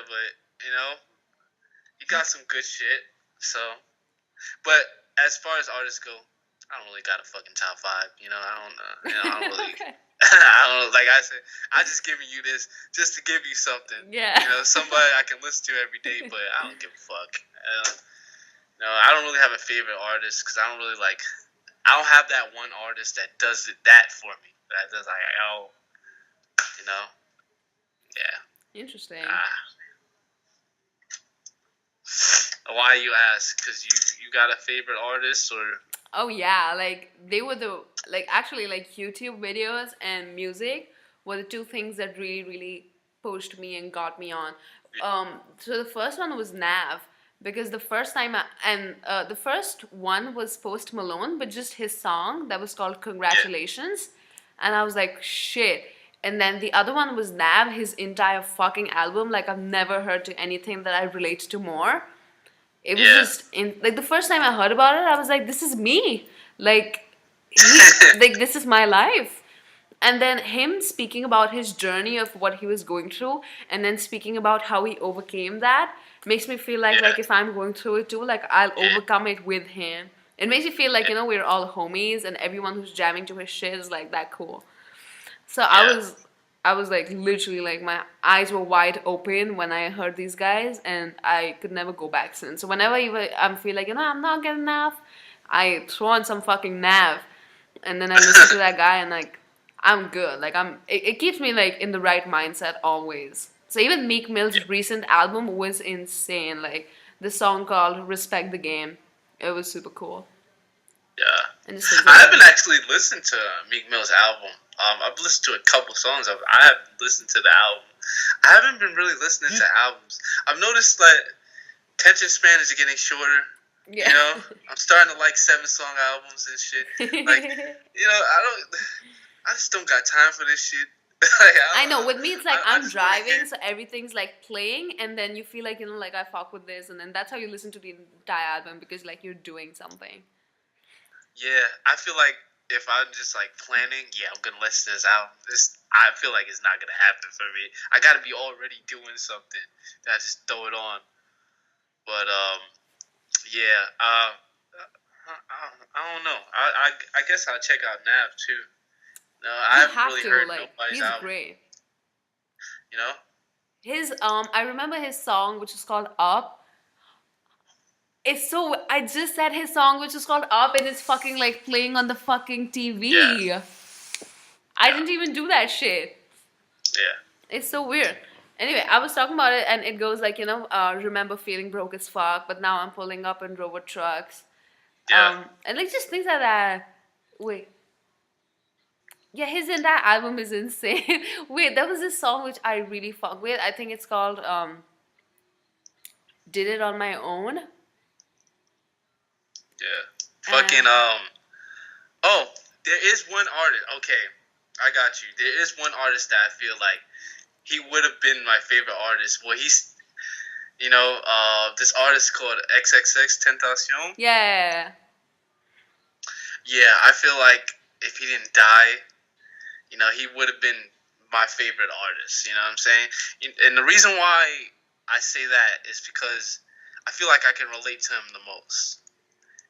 Speaker 1: but you know, got some good shit. So, but as far as artists go, I don't really got a fucking top 5. You know, I don't. I don't really.
Speaker 3: Okay.
Speaker 1: I don't. Like I said, I just giving you this just to give you something.
Speaker 3: Yeah.
Speaker 1: You know, somebody I can listen to every day, but I don't give a fuck. No, I don't really have a favorite artist because I don't really like. I don't have that one artist that does that for me. That does like, oh, you know, yeah.
Speaker 3: Interesting.
Speaker 1: Why you ask? Because you got a favorite artist or?
Speaker 3: Oh yeah, like they were actually like YouTube videos and music were the two things that really pushed me and got me on. So the first one was Nav because the first time the first one was Post Malone, but just his song that was called Congratulations, and I was like shit. And then the other one was Nav, his entire fucking album. Like I've never heard to anything that I relate to more. It was just like the first time I heard about it, I was like, "This is me." Like, like this is my life. And then him speaking about his journey of what he was going through, and then speaking about how he overcame that, makes me feel like if I'm going through it too, like I'll overcome it with him. It makes me feel like we're all homies, and everyone who's jamming to his shit is like that cool. So I was like literally like my eyes were wide open when I heard these guys, and I could never go back since. So whenever I feel like I'm not getting enough, I throw on some fucking Nav, and then I listen to that guy, and like I'm good. Like it keeps me like in the right mindset always. So even Meek Mill's recent album was insane. Like the song called "Respect the Game," it was super cool.
Speaker 1: Yeah.
Speaker 3: And just things
Speaker 1: I
Speaker 3: like
Speaker 1: haven't
Speaker 3: that.
Speaker 1: actually listened to Meek Mill's album. I've listened to a couple songs. I haven't listened to the album. I haven't been really listening to albums. I've noticed that attention span is getting shorter.
Speaker 3: Yeah.
Speaker 1: You know, I'm starting to like 7-song albums and shit. Like, you know, I just don't got time for this shit. Like,
Speaker 3: I know. With me, it's like
Speaker 1: I
Speaker 3: I'm
Speaker 1: just wanna
Speaker 3: driving,
Speaker 1: hear-
Speaker 3: so everything's like playing, and then you feel like like I fuck with this, and then that's how you listen to the entire album because like you're doing something.
Speaker 1: Yeah, I feel like if I'm just like planning, I'm gonna listen to this album. I feel like it's not gonna happen for me. I gotta be already doing something. That I just throw it on. But I don't know. I guess I'll check out Nav too. No, I
Speaker 3: You
Speaker 1: haven't
Speaker 3: have
Speaker 1: really
Speaker 3: to
Speaker 1: heard
Speaker 3: like.
Speaker 1: nobody's
Speaker 3: He's
Speaker 1: album.
Speaker 3: great.
Speaker 1: You know?
Speaker 3: His I remember his song which is called Up. It's so I just said his song which is called Up, and it's fucking like playing on the fucking TV.
Speaker 1: Yeah.
Speaker 3: I didn't even do that shit.
Speaker 1: Yeah.
Speaker 3: It's so weird. Anyway, I was talking about it, and it goes like, remember feeling broke as fuck, but now I'm pulling up in Rover trucks.
Speaker 1: Yeah.
Speaker 3: And like just things like that. Wait. Yeah, his entire album is insane. Wait, there was this song which I really fuck with. I think it's called Did It On My Own.
Speaker 1: Yeah. Fucking oh, there is one artist. Okay, I got you. There is one artist that I feel like he would have been my favorite artist. Well, he's this artist called XXX Tentacion.
Speaker 3: Yeah.
Speaker 1: Yeah, I feel like if he didn't die, he would have been my favorite artist. You know what I'm saying? And the reason why I say that is because I feel like I can relate to him the most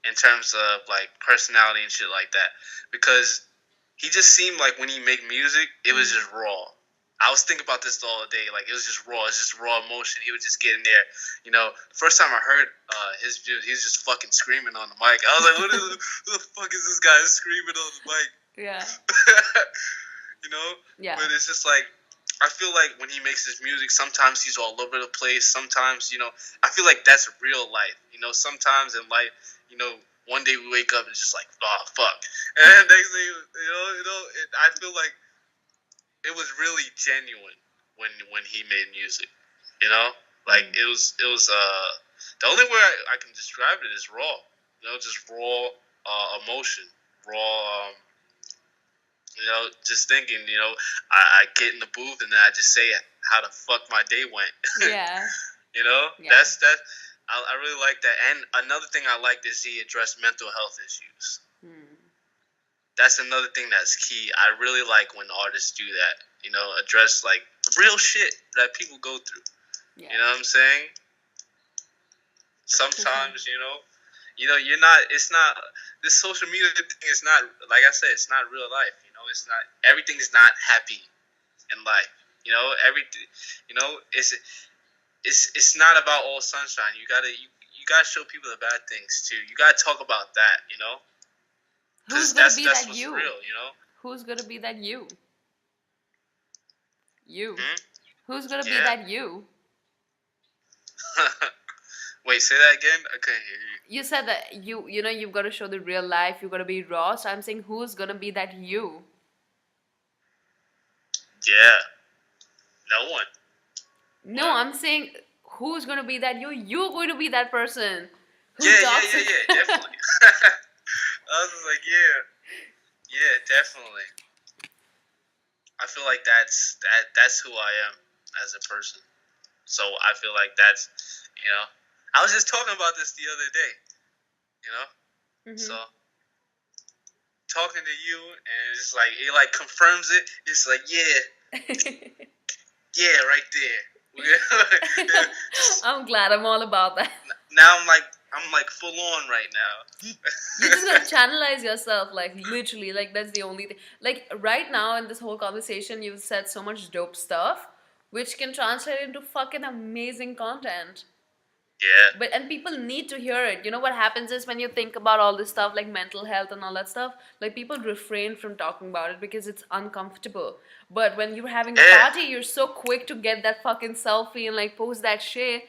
Speaker 1: in terms of like personality and shit like that. Because he just seemed like when he make music, it was just raw. I was thinking about this all day. Like, it was just raw. It's just raw emotion. He would just get in there. The first time I heard his views, he was just fucking screaming on the mic. I was like, who the fuck is this guy screaming on the mic?
Speaker 3: Yeah. Yeah.
Speaker 1: But it's just like, I feel like when he makes his music, sometimes he's all over the place. Sometimes, I feel like that's real life. Sometimes in life, one day we wake up and it's just like, oh, fuck. And then next thing, I feel like it was really genuine when he made music. Like it was the only way I can describe it is raw. Just raw emotion, raw. Just thinking. I get in the booth and then I just say how the fuck my day went.
Speaker 3: Yeah. Yeah.
Speaker 1: That's that. I really like that. And another thing I liked is he addressed mental health issues. That's another thing that's key. I really like when artists do that. Address like real shit that people go through.
Speaker 3: Yeah.
Speaker 1: You know what I'm saying? Sometimes, you're not. It's not. This social media thing is not. Like I said, it's not real life. It's not. Everything's not happy in life. Everything. It's not about all sunshine. You gotta show people the bad things too. You gotta talk about that.
Speaker 3: Who's
Speaker 1: Because
Speaker 3: gonna
Speaker 1: that's
Speaker 3: be
Speaker 1: that's
Speaker 3: that
Speaker 1: what's
Speaker 3: you?
Speaker 1: real.
Speaker 3: Who's gonna be that you? You.
Speaker 1: Hmm?
Speaker 3: Who's gonna be
Speaker 1: Yeah.
Speaker 3: that you?
Speaker 1: Wait, say that again. I couldn't hear you.
Speaker 3: You said that you've got to show the real life. You've got to be raw. So I'm saying, who's gonna be that you?
Speaker 1: Yeah. No one.
Speaker 3: No,
Speaker 1: What?
Speaker 3: I'm saying, who's gonna be that you? You're going to be that person who
Speaker 1: Yeah,
Speaker 3: talks.
Speaker 1: definitely. I was just like, yeah, definitely. I feel like that's who I am as a person. So I feel like that's, I was just talking about this the other day, So talking to you and it's like it like confirms it. It's like yeah, right there.
Speaker 3: I'm glad. I'm all about that.
Speaker 1: Now I'm like full on right now.
Speaker 3: You just gotta channelize yourself, like literally, like that's the only thing. Like right now in this whole conversation, you've said so much dope stuff, which can translate into fucking amazing content.
Speaker 1: Yeah.
Speaker 3: And people need to hear it. You know what happens is when you think about all this stuff like mental health and all that stuff, like people refrain from talking about it because it's uncomfortable. But when you're having a
Speaker 1: Yeah.
Speaker 3: party, you're so quick to get that fucking selfie and like post that shit.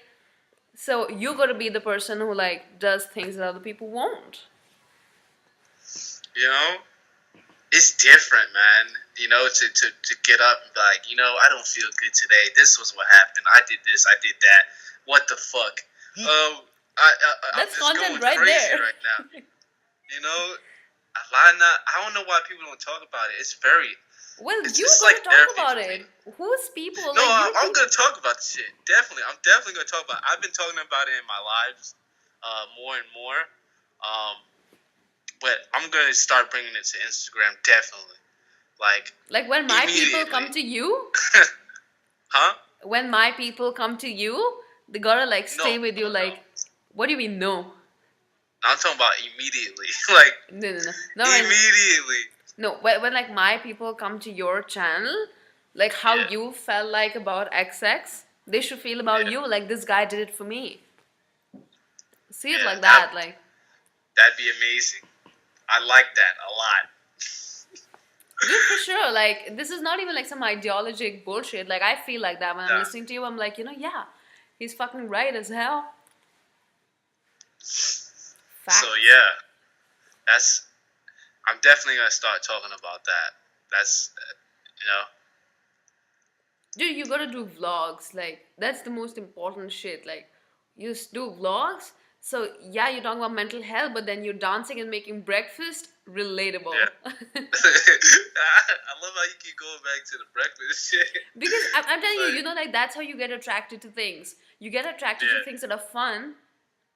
Speaker 3: So you gotta be the person who like does things that other people won't.
Speaker 1: It's different, man. To get up and be like, I don't feel good today. This was what happened. I did this. I did that. What the fuck? I'm
Speaker 3: That's
Speaker 1: just
Speaker 3: content
Speaker 1: going
Speaker 3: right
Speaker 1: crazy
Speaker 3: there.
Speaker 1: right now. I don't know why people don't talk about it. It's very.
Speaker 3: Well,
Speaker 1: It's
Speaker 3: you
Speaker 1: just
Speaker 3: gotta
Speaker 1: like
Speaker 3: talk
Speaker 1: therapy
Speaker 3: about
Speaker 1: for
Speaker 3: it.
Speaker 1: me.
Speaker 3: Who's people?
Speaker 1: No,
Speaker 3: Like
Speaker 1: I'm gonna talk about the shit. Definitely, I'm definitely gonna talk about it. I've been talking about it in my lives, more and more. But I'm gonna start bringing it to Instagram. Definitely,
Speaker 3: like when my people
Speaker 1: immediately.
Speaker 3: come to you,
Speaker 1: Huh?
Speaker 3: when my people come to you, they gotta like stay with you.
Speaker 1: No.
Speaker 3: Like, what do you mean no?
Speaker 1: I'm talking about immediately.
Speaker 3: No, like,
Speaker 1: Immediately.
Speaker 3: no. When like my people come to your channel, like how
Speaker 1: Yeah.
Speaker 3: you felt like about XX, they should feel about
Speaker 1: Yeah.
Speaker 3: you. Like this guy did it for me. See it
Speaker 1: Yeah,
Speaker 3: like that. Like
Speaker 1: That'd be amazing. I like that a lot.
Speaker 3: good for sure. Like this is not even like some ideologic bullshit. Like I feel like that when I'm
Speaker 1: Nah.
Speaker 3: listening to you. I'm like, yeah, he's fucking right as hell. Fact.
Speaker 1: So yeah, I'm definitely gonna start talking about that. That's,
Speaker 3: Dude, you gotta do vlogs. Like that's the most important shit. Like you just do vlogs. So yeah, you're talking about mental health, but then you're dancing and making breakfast. Relatable.
Speaker 1: Yeah. I love how you keep going back to the breakfast shit.
Speaker 3: Because I'm telling you,
Speaker 1: Like,
Speaker 3: like that's how you get attracted to things. You get attracted to
Speaker 1: Yeah.
Speaker 3: things that are fun,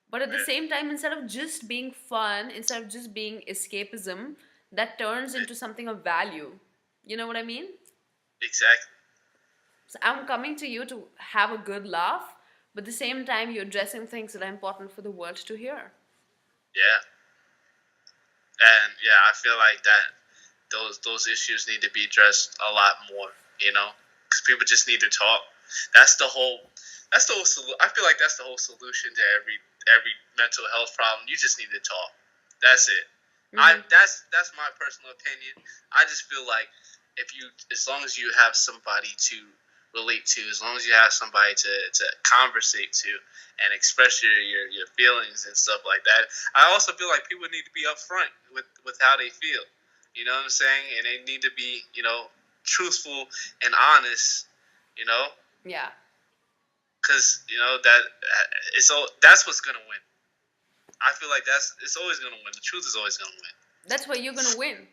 Speaker 3: but at the
Speaker 1: Yeah.
Speaker 3: same time, instead of just being fun, instead of just being escapism, that turns into something of value. You know what I mean?
Speaker 1: Exactly.
Speaker 3: So I'm coming to you to have a good laugh, but at the same time, you're addressing things that are important for the world to hear.
Speaker 1: Yeah. And yeah, I feel like that those issues need to be addressed a lot more, because people just need to talk. That's the whole I feel like that's the whole solution to every mental health problem. You just need to talk. That's it. That's my personal opinion. I just feel like as long as you have somebody to relate to, as long as you have somebody to conversate to and express your feelings and stuff like that. I also feel like people need to be upfront with how they feel. You know what I'm saying? And they need to be, truthful and honest,
Speaker 3: Yeah.
Speaker 1: because, that's what's going to win. I feel like it's always going to win. The truth is always going to win.
Speaker 3: That's where you're gonna win.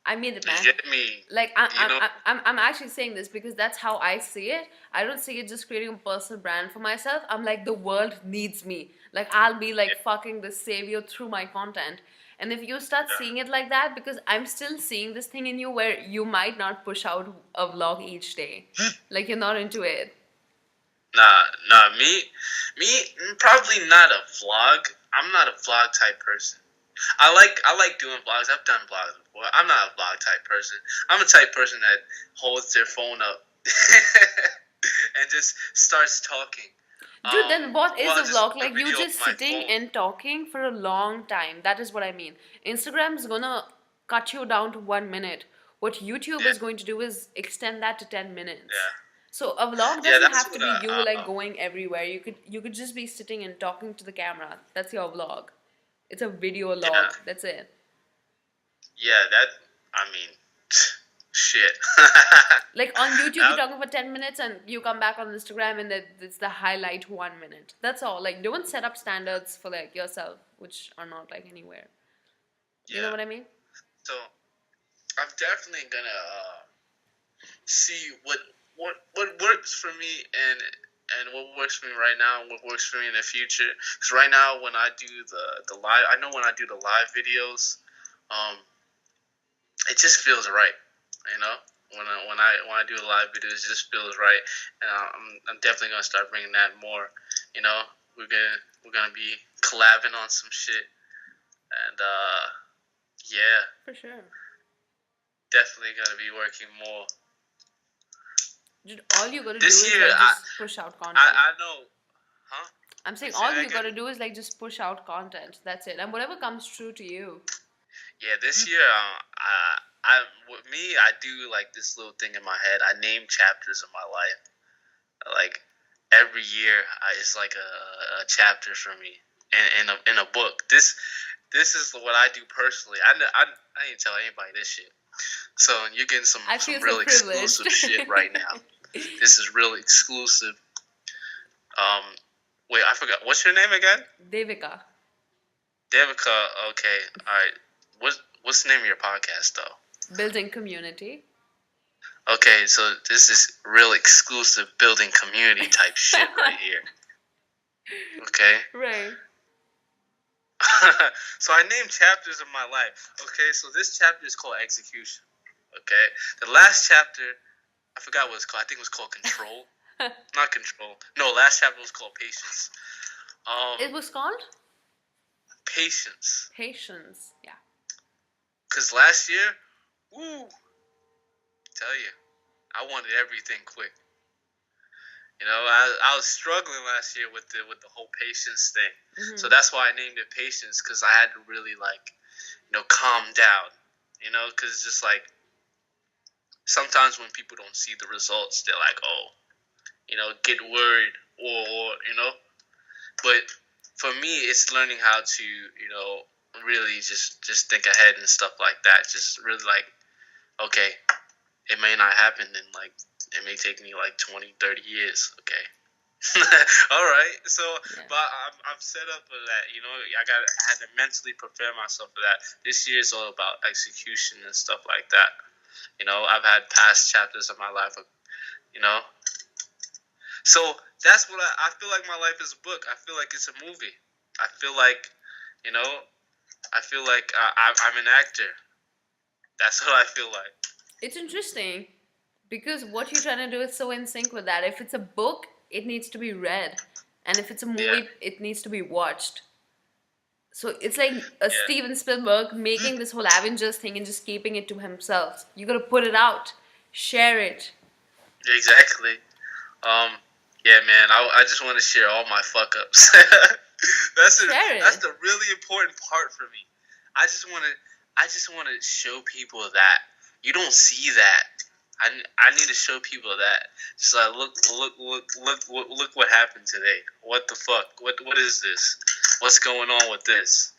Speaker 3: I mean it, man.
Speaker 1: You get me?
Speaker 3: Like
Speaker 1: You know?
Speaker 3: I'm actually saying this because that's how I see it. I don't see it just creating a personal brand for myself. I'm like the world needs me. Like I'll be like fucking the savior through my content. And if you start seeing it like that, because I'm still seeing this thing in you where you might not push out a vlog each day. Like you're not into it.
Speaker 1: Me, probably not a vlog. I'm not a vlog type person. I like doing vlogs. I've done vlogs before. I'm not a vlog type person. I'm a type person that holds their phone up and just starts talking.
Speaker 3: Dude, then what is
Speaker 1: Well,
Speaker 3: a
Speaker 1: just
Speaker 3: vlog?
Speaker 1: a
Speaker 3: Like you
Speaker 1: video of
Speaker 3: just
Speaker 1: my
Speaker 3: sitting
Speaker 1: phone.
Speaker 3: and talking for a long time. That is what I mean. Instagram's gonna cut you down to 1 minute. What YouTube
Speaker 1: Yeah,
Speaker 3: is going to do is extend that to 10 minutes.
Speaker 1: yeah,
Speaker 3: So a vlog
Speaker 1: yeah.
Speaker 3: doesn't
Speaker 1: That's
Speaker 3: have to
Speaker 1: what
Speaker 3: be you like going everywhere. You could just be sitting and talking to the camera. That's your vlog. It's a video
Speaker 1: yeah,
Speaker 3: log. That's it.
Speaker 1: yeah. That I mean, shit.
Speaker 3: Like on YouTube, you're
Speaker 1: That-
Speaker 3: talking for 10 minutes, and you come back on Instagram, and it's the highlight 1 minute. That's all. Like don't set up standards for like yourself, which are not like anywhere. You know
Speaker 1: yeah.
Speaker 3: what I mean?
Speaker 1: So I'm definitely gonna see what works for me and what works for me right now and what works for me in the future. Because right now, when I do the live, I know when I do the live videos, um, it just feels right. You know, when I do the live videos, it just feels right, and I'm definitely gonna start bringing that more. You know, we're gonna be collabing on some shit, and yeah,
Speaker 3: For sure.
Speaker 1: definitely gonna be working more.
Speaker 3: Dude, all you gotta do
Speaker 1: This
Speaker 3: is
Speaker 1: year,
Speaker 3: like just push out content.
Speaker 1: I know, huh?
Speaker 3: I'm saying
Speaker 1: Say
Speaker 3: all
Speaker 1: that
Speaker 3: you gotta
Speaker 1: again?
Speaker 3: do is like just push out content. That's it. And whatever comes true to you.
Speaker 1: Yeah, this year, with me, I do like this little thing in my head. I name chapters of my life. Like every year, it's like a chapter for me in a book. This is what I do personally. I didn't tell anybody this shit. So you're getting some
Speaker 3: I feel so
Speaker 1: real
Speaker 3: privileged.
Speaker 1: exclusive shit right now. This is real exclusive. Um, wait, I forgot. What's your name again?
Speaker 3: Devika.
Speaker 1: Devika. Okay, all right. What's the name of your podcast though?
Speaker 3: Building community.
Speaker 1: Okay, so this is real exclusive building community type shit right here. Okay.
Speaker 3: Right.
Speaker 1: So I named chapters of my life. Okay, so this chapter is called execution. Okay, the last chapter, I forgot what it's called. I think it was called control. Not control. No, last chapter was called patience.
Speaker 3: It was called
Speaker 1: Patience.
Speaker 3: patience. Yeah.
Speaker 1: Cause last year, woo, tell you, I wanted everything quick. You know, I was struggling last year with the whole patience thing.
Speaker 3: Mm-hmm.
Speaker 1: So that's why I named it patience, because I had to really calm down. You know, because it's just like sometimes when people don't see the results, they're like, oh, get worried or But for me, it's learning how to really just think ahead and stuff like that. Just really okay, it may not happen in it may take me 20, 30 years. Okay. All right. So,
Speaker 3: Yeah.
Speaker 1: but I'm set up for that. I had to mentally prepare myself for that. This year is all about execution and stuff like that. I've had past chapters of my life. So that's what I feel like. My life is a book. I feel like it's a movie. I feel like, I'm an actor. That's what I feel like.
Speaker 3: It's interesting because what you're trying to do is so in sync with that. If it's a book, it needs to be read. And if it's a movie,
Speaker 1: Yeah.
Speaker 3: it needs to be watched. So it's like a
Speaker 1: Yeah.
Speaker 3: Steven Spielberg making this whole Avengers thing and just keeping it to himself. You gotta put it out, share it.
Speaker 1: Exactly. Yeah, man. I just want to share all my fuck ups. That's
Speaker 3: Share it.
Speaker 1: That's the really important part for me. I just want to show people that you don't see that. I need to show people that. Just like look what happened today. What the fuck? What is this? What's going on with this?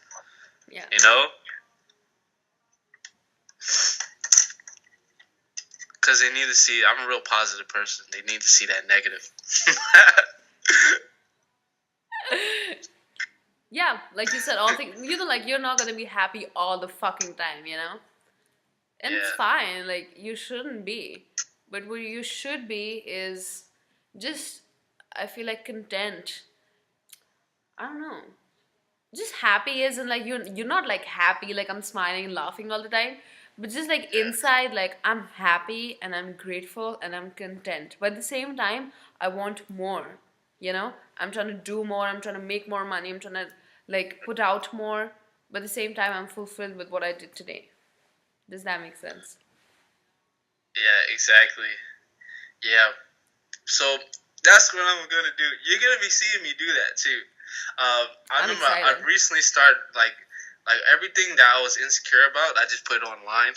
Speaker 3: Yeah.
Speaker 1: You know? Because they need to see. I'm a real positive person. They need to see that negative.
Speaker 3: Yeah, like you said, all things, like you're not gonna be happy all the fucking time, And it's
Speaker 1: Yeah.
Speaker 3: fine, like you shouldn't be. But what you should be is just, I feel like content. I don't know. Just happy isn't like you're not like happy, like I'm smiling and laughing all the time. But just like inside, like I'm happy and I'm grateful and I'm content. But at the same time, I want more. You know, I'm trying to do more, I'm trying to make more money, I'm trying to like put out more, but at the same time I'm fulfilled with what I did today. Does that make sense?
Speaker 1: Yeah, exactly. Yeah. So that's what I'm gonna do. You're gonna be seeing me do that too. I
Speaker 3: I'm
Speaker 1: remember I
Speaker 3: excited.
Speaker 1: recently started like everything that I was insecure about. I just put it online.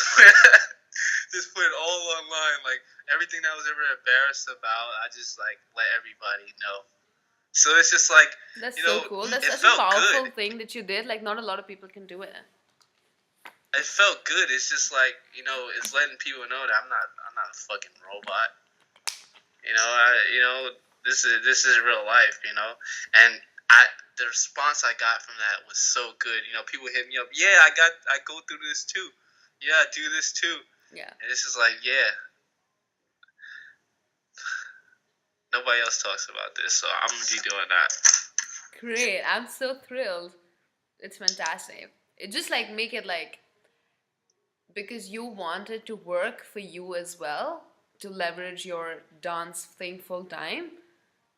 Speaker 1: Just put it all online. Like everything that I was ever embarrassed about, I just like let everybody know. So it's just like,
Speaker 3: That's
Speaker 1: you
Speaker 3: so
Speaker 1: know,
Speaker 3: cool. That's
Speaker 1: it
Speaker 3: such a
Speaker 1: felt good.
Speaker 3: powerful thing that you did. Like, not a lot of people can do it.
Speaker 1: It felt good. It's just like, it's letting people know that I'm not a fucking robot. This is real life. And I the response I got from that was so good. People hit me up. Yeah, I go through this too. Yeah, I do this too.
Speaker 3: Yeah.
Speaker 1: And it's just like, yeah, nobody else talks about this, so I'm gonna be doing that.
Speaker 3: Great. I'm so thrilled. It's fantastic. It just like make it like because you want it to work for you as well to leverage your dance thing full time.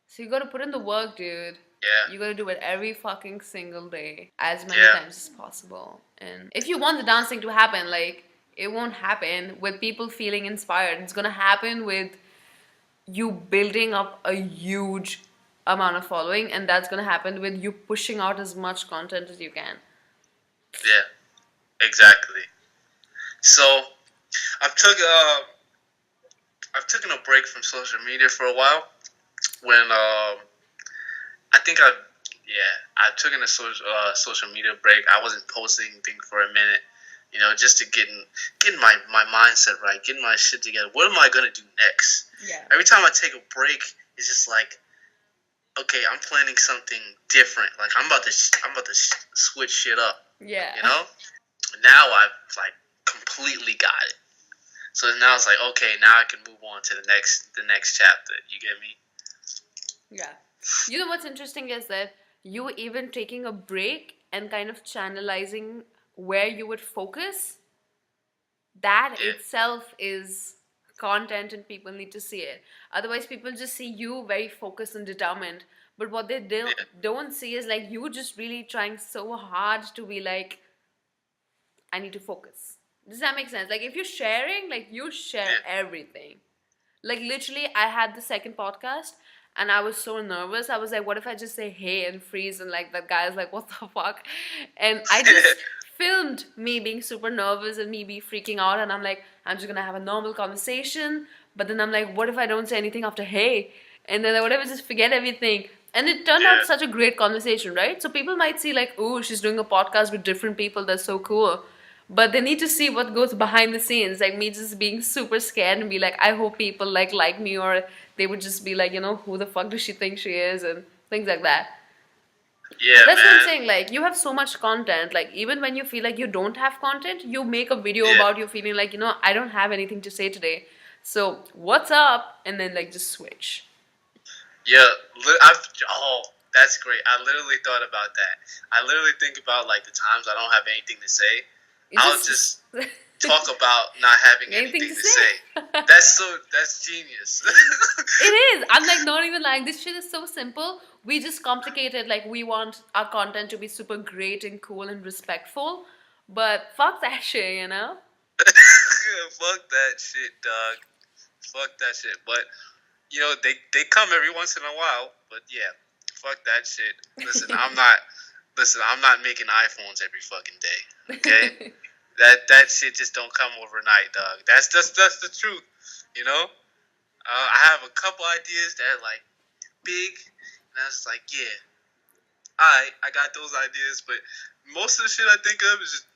Speaker 3: So you gotta put in the work, dude.
Speaker 1: Yeah,
Speaker 3: You gotta do it every fucking single day, as many
Speaker 1: yeah,
Speaker 3: times as possible. And if you want the dancing to happen, like, it won't happen with people feeling inspired. It's gonna happen with you building up a huge amount of following, and that's gonna happen with you pushing out as much content as you can.
Speaker 1: yeah, exactly. So I've took I've taken a break from social media for a while. When I think I took in a social media break. I wasn't posting anything for a minute, just to getting my mindset right, getting my shit together. What am I gonna do next?
Speaker 3: Yeah.
Speaker 1: Every time I take a break, it's just like, okay, I'm planning something different. Like I'm about to switch shit up.
Speaker 3: Yeah.
Speaker 1: Now I've like completely got it. So now it's like, okay, now I can move on to the next chapter. You get me?
Speaker 3: Yeah. You know what's interesting is that you even taking a break and kind of channelizing where you would focus, that
Speaker 1: Yeah,
Speaker 3: itself is content and people need to see it. Otherwise, people just see you very focused and determined. But what they
Speaker 1: yeah,
Speaker 3: don't see is like you just really trying so hard to be like, I need to focus. Does that make sense? Like if you're sharing, like you share
Speaker 1: yeah,
Speaker 3: everything. Like literally, I had the second podcast and I was so nervous. I was like, what if I just say hey and freeze and like that guy's like, what the fuck? And I just filmed me being super nervous and me be freaking out and I'm like, I'm just gonna have a normal conversation. But then I'm like, what if I don't say anything after hey? And then what if I just forget everything? And it turned out
Speaker 1: yeah,
Speaker 3: such a great conversation, right? So people might see like, oh, she's doing a podcast with different people. That's so cool. But they need to see what goes behind the scenes, like me just being super scared and be like, I hope people like me, or they would just be like, who the fuck does she think she is, and things like that.
Speaker 1: yeah,
Speaker 3: That's what I'm
Speaker 1: man.
Speaker 3: saying. Like you have so much content. Like even when you feel like you don't have content, you make a video
Speaker 1: Yeah,
Speaker 3: about you feeling like, I don't have anything to say today. So what's up? And then like just switch.
Speaker 1: yeah. That's great. I literally thought about that. I literally think about like the times I don't have anything to say.
Speaker 3: You
Speaker 1: I'll
Speaker 3: just
Speaker 1: just talk about not having
Speaker 3: anything
Speaker 1: anything
Speaker 3: to
Speaker 1: to
Speaker 3: say.
Speaker 1: say. That's genius.
Speaker 3: It is. I'm like not even lying. This shit is so simple. We just complicate it. Like we want our content to be super great and cool and respectful. But fuck that shit.
Speaker 1: Fuck that shit, dog. Fuck that shit. But they come every once in a while. But yeah, fuck that shit. I'm not making iPhones every fucking day. Okay? That shit just don't come overnight, dog. That's the truth. I have a couple ideas that are like big, and I was like, yeah, I got those ideas, but most of the shit I think of is just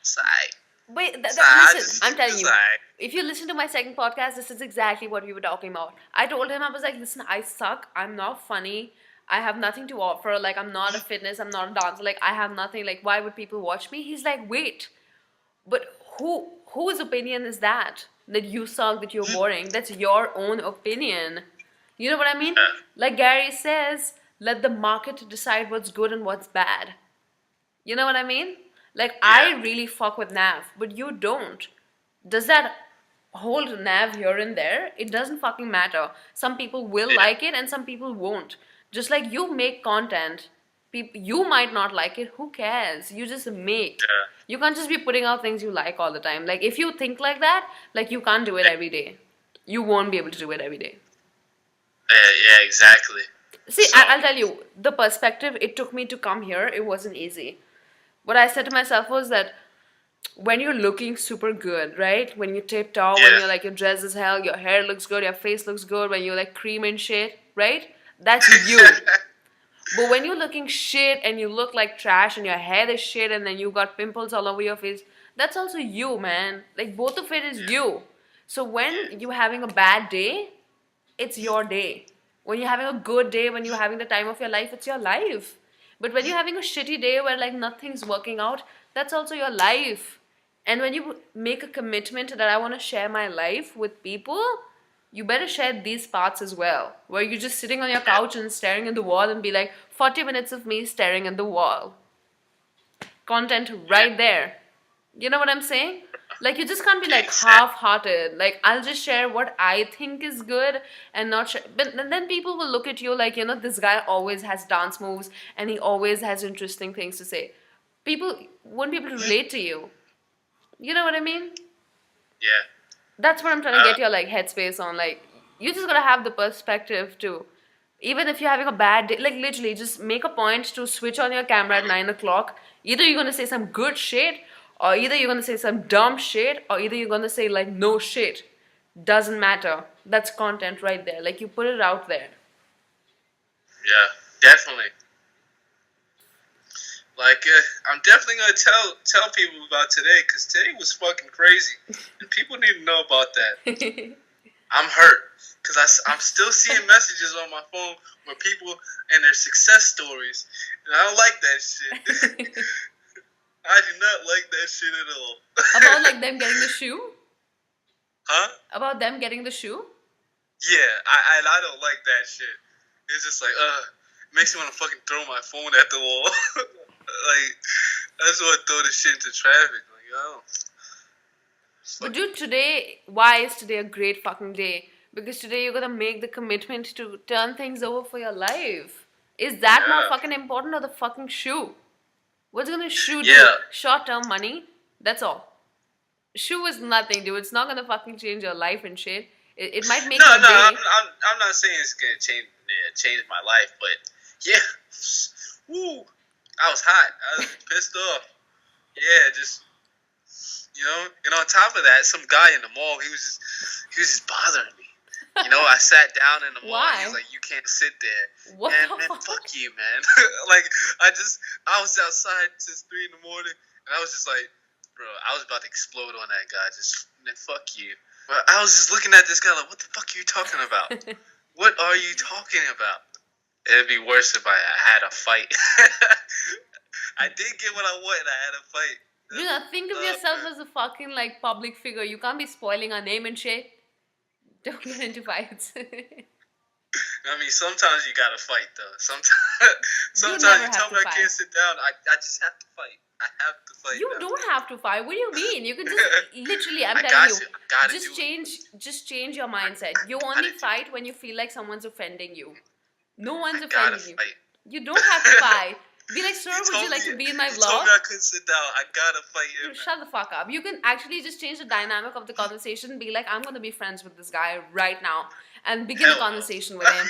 Speaker 1: it's alright.
Speaker 3: Wait,
Speaker 1: It's alright.
Speaker 3: listen, I'm telling
Speaker 1: It's
Speaker 3: you.
Speaker 1: alright.
Speaker 3: If you listen to my second podcast, this is exactly what we were talking about. I told him, I was like, listen, I suck. I'm not funny. I have nothing to offer. Like, I'm not a fitness. I'm not a dancer. Like, I have nothing. Like, why would people watch me? He's like, wait. But whose opinion is that? That you suck, that you're boring. That's your own opinion. You know what I mean?
Speaker 1: Yeah,
Speaker 3: Like Gary says, let the market decide what's good and what's bad. You know what I mean? Like
Speaker 1: yeah,
Speaker 3: I really fuck with Nav, but you don't. Does that hold nav here and there, it doesn't fucking matter. Some people will
Speaker 1: Yeah.
Speaker 3: like it and some people won't. Just like you make content, you might not like it. Who cares? You just make.
Speaker 1: Yeah.
Speaker 3: You can't just be putting out things you like all the time. Like if you think like that, like you can't do it every day. You won't be able to do it every day.
Speaker 1: Yeah, exactly.
Speaker 3: See,
Speaker 1: So,
Speaker 3: I'll tell you, the perspective it took me to come here, it wasn't easy. What I said to myself was that when you're looking super good, right? When you tip top, when
Speaker 1: yeah.
Speaker 3: you're like, your dress is hell, your hair looks good, your face looks good, when you're like cream and shit, right? That's you. But when you're looking shit and you look like trash and your hair is shit and then you got pimples all over your face, that's also you, man. Like both of it is you. So when you're having a bad day, it's your day. When you're having a good day, when you're having the time of your life, it's your life. But when you're having a shitty day where like nothing's working out, that's also your life. And when you make a commitment that I want to share my life with people, you better share these parts as well. Where you're just sitting on your couch and staring at the wall and be like, 40 minutes of me staring at the wall. Content right there. You know what I'm saying? Like you just can't be like half-hearted. Like I'll just share what I think is good and not share. But then people will look at you like, you know, this guy always has dance moves and he always has interesting things to say. People won't be able to relate to you. You know what I mean?
Speaker 1: Yeah.
Speaker 3: That's what I'm trying to get your like headspace on. Like you just gotta have the perspective to, even if you're having a bad day, like literally just make a point to switch on your camera at 9 o'clock. Either you're gonna say some good shit, or either you're gonna say some dumb shit, or either you're gonna say like no shit. Doesn't matter. That's content right there. Like you put it out there.
Speaker 1: Yeah, definitely. Like, I'm definitely gonna tell people about today because today was fucking crazy, and people need to know about that. I'm hurt because I'm still seeing messages on my phone where people and their success stories, and I don't like that shit. I do not like that shit at all.
Speaker 3: About like them getting the shoe?
Speaker 1: Huh?
Speaker 3: About them getting the shoe?
Speaker 1: Yeah, I don't like that shit. It's just like, makes me want to fucking throw my phone at the wall. Like, I just want to throw this shit into traffic. Like, oh.
Speaker 3: But dude, today, why is today a great fucking day? Because today you're gonna make the commitment to turn things over for your life. Is that more
Speaker 1: Yeah.
Speaker 3: fucking important or the fucking shoe? What's gonna shoe do?
Speaker 1: Yeah.
Speaker 3: Short term money? That's all. Shoe is nothing, dude. It's not gonna fucking change your life and shit. It might make
Speaker 1: No,
Speaker 3: your day.
Speaker 1: I'm not saying it's gonna change my life, but yeah, woo, I was hot. I was pissed off. Yeah, just and on top of that, some guy in the mall, he was just bothering me. I sat down in the mall.
Speaker 3: Why?
Speaker 1: And he was like, "You can't sit there."
Speaker 3: What
Speaker 1: And
Speaker 3: the
Speaker 1: man,
Speaker 3: fuck?
Speaker 1: fuck you, man. Like I was outside since 3 in the morning, and I was just like, bro, I was about to explode on that guy. Just man, fuck you. But I was just looking at this guy like, what the fuck are you talking about? What are you talking about? It'd be worse if I had a fight. I did get what I wanted. I had a fight.
Speaker 3: Dude, now think of yourself as a fucking like public figure. You can't be spoiling our name and shit. Don't get into fights.
Speaker 1: I mean, sometimes you gotta fight though. Sometimes
Speaker 3: never
Speaker 1: you tell
Speaker 3: have
Speaker 1: me
Speaker 3: to
Speaker 1: I can't
Speaker 3: fight.
Speaker 1: sit down. I just have to fight. I have to fight.
Speaker 3: You
Speaker 1: now.
Speaker 3: don't have to fight. What do you mean? You can just literally, I'm
Speaker 1: I
Speaker 3: telling
Speaker 1: got
Speaker 3: you,
Speaker 1: to. I gotta
Speaker 3: just
Speaker 1: do it.
Speaker 3: change your mindset. You only
Speaker 1: gotta do
Speaker 3: fight when you feel like someone's offending you. No one's
Speaker 1: I gotta
Speaker 3: offending you.
Speaker 1: fight.
Speaker 3: You don't have to fight. Be like, sir, would
Speaker 1: told
Speaker 3: you like
Speaker 1: me-
Speaker 3: to be in my
Speaker 1: You told
Speaker 3: vlog?
Speaker 1: me I couldn't sit down. I gotta fight him.
Speaker 3: Dude, shut the fuck up. You can actually just change the dynamic of the conversation. Be like, I'm gonna be friends with this guy right now, and begin
Speaker 1: Hell
Speaker 3: a
Speaker 1: no.
Speaker 3: conversation with him.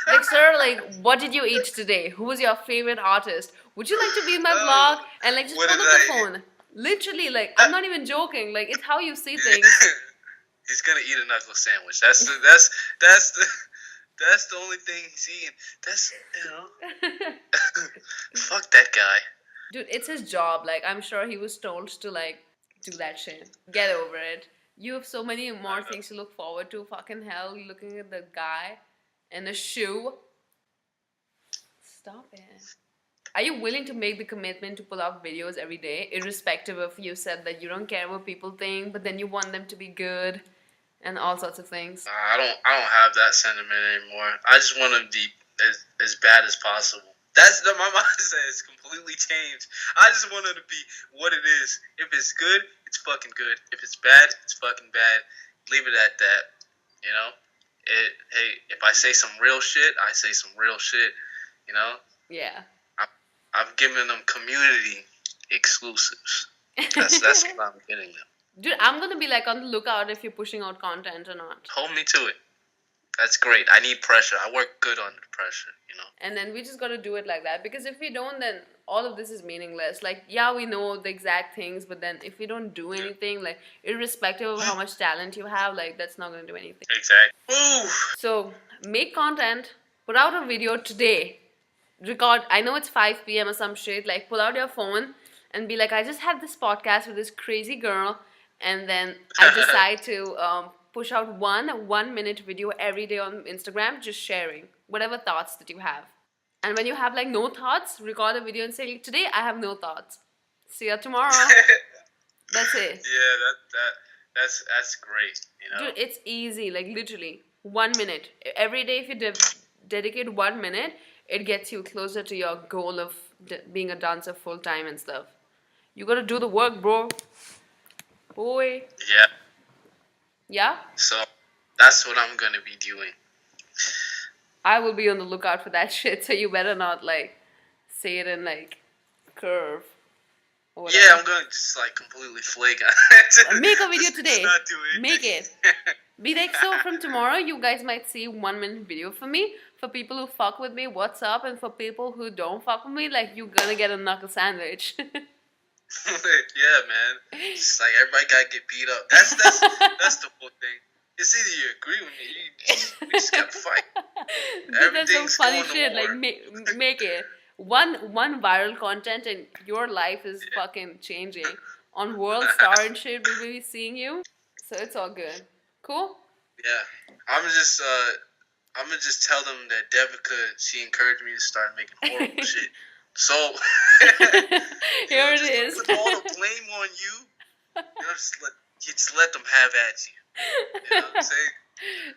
Speaker 3: Like, sir, like, what did you eat today? Who was your favorite artist? Would you like to be in my vlog? And like, just
Speaker 1: What
Speaker 3: pull
Speaker 1: did
Speaker 3: up the
Speaker 1: I
Speaker 3: phone. Literally, like, I'm not even joking. Like, it's how you see things.
Speaker 1: He's gonna eat a knuckle sandwich. That's the only thing he's eating. That's fuck that guy.
Speaker 3: Dude, it's his job. Like, I'm sure he was told to like do that shit. Get over it. You have so many more things to look forward to. Fucking hell, looking at the guy in a shoe. Stop it. Are you willing to make the commitment to pull out videos every day, irrespective of you said that you don't care what people think, but then you want them to be good and all sorts of things?
Speaker 1: I don't have that sentiment anymore. I just want to be as bad as possible. My mindset has completely changed. I just want it to be what it is. If it's good, it's fucking good. If it's bad, it's fucking bad. leave it at that. You know, hey, if I say some real shit, I say some real shit. You know,
Speaker 3: Yeah.
Speaker 1: I've given them community exclusives. That's what I'm getting them.
Speaker 3: Dude, I'm gonna be like on the lookout if you're pushing out content or not.
Speaker 1: Hold me to it. That's great. I need pressure. I work good under pressure, you know.
Speaker 3: And then we just gotta do it like that, because if we don't, then all of this is meaningless. Like, yeah, we know the exact things, but then if we don't do anything, like, irrespective of how much talent you have, like, that's not gonna do anything.
Speaker 1: Exactly. Ooh.
Speaker 3: So make content, put out a video today, record. I know it's 5 p.m. or some shit. Like, pull out your phone and be like, I just had this podcast with this crazy girl, and then I decide to push out one 1-minute video every day on Instagram, just sharing whatever thoughts that you have. And when you have like no thoughts, record a video and say, today I have no thoughts. See you tomorrow. That's it.
Speaker 1: Yeah, that's great. You know,
Speaker 3: Dude, it's easy. Like, literally 1 minute every day. If you dedicate 1 minute, it gets you closer to your goal of being a dancer full time and stuff. You gotta do the work, bro. Boy.
Speaker 1: Yeah.
Speaker 3: Yeah?
Speaker 1: So that's what I'm gonna be doing.
Speaker 3: I will be on the lookout for that shit, so you better not like say it in like curve. Or whatever.
Speaker 1: Yeah, I'm gonna just like completely flake on it.
Speaker 3: Make a video
Speaker 1: Just
Speaker 3: today.
Speaker 1: not do anything.
Speaker 3: Make it. Be like, so from tomorrow, you guys might see 1 minute video from me. For people who fuck with me, what's up? And for people who don't fuck with me, like, you're gonna get a knuckle sandwich.
Speaker 1: Yeah, man. It's like everybody gotta get beat up. That's the whole thing. It's either you agree with me, we just gotta fight.
Speaker 3: Dude, that's some
Speaker 1: Everything's
Speaker 3: funny
Speaker 1: going to
Speaker 3: shit. Like,
Speaker 1: war.
Speaker 3: make it. One viral content and your life is fucking changing. On World Star and shit, we will be seeing you. So it's all good. Cool?
Speaker 1: Yeah, I'm gonna just tell them that Devika, she encouraged me to start making horrible shit. So
Speaker 3: Here it
Speaker 1: just
Speaker 3: is.
Speaker 1: put all the blame on you. You know, just let them have at you. You know what I'm saying?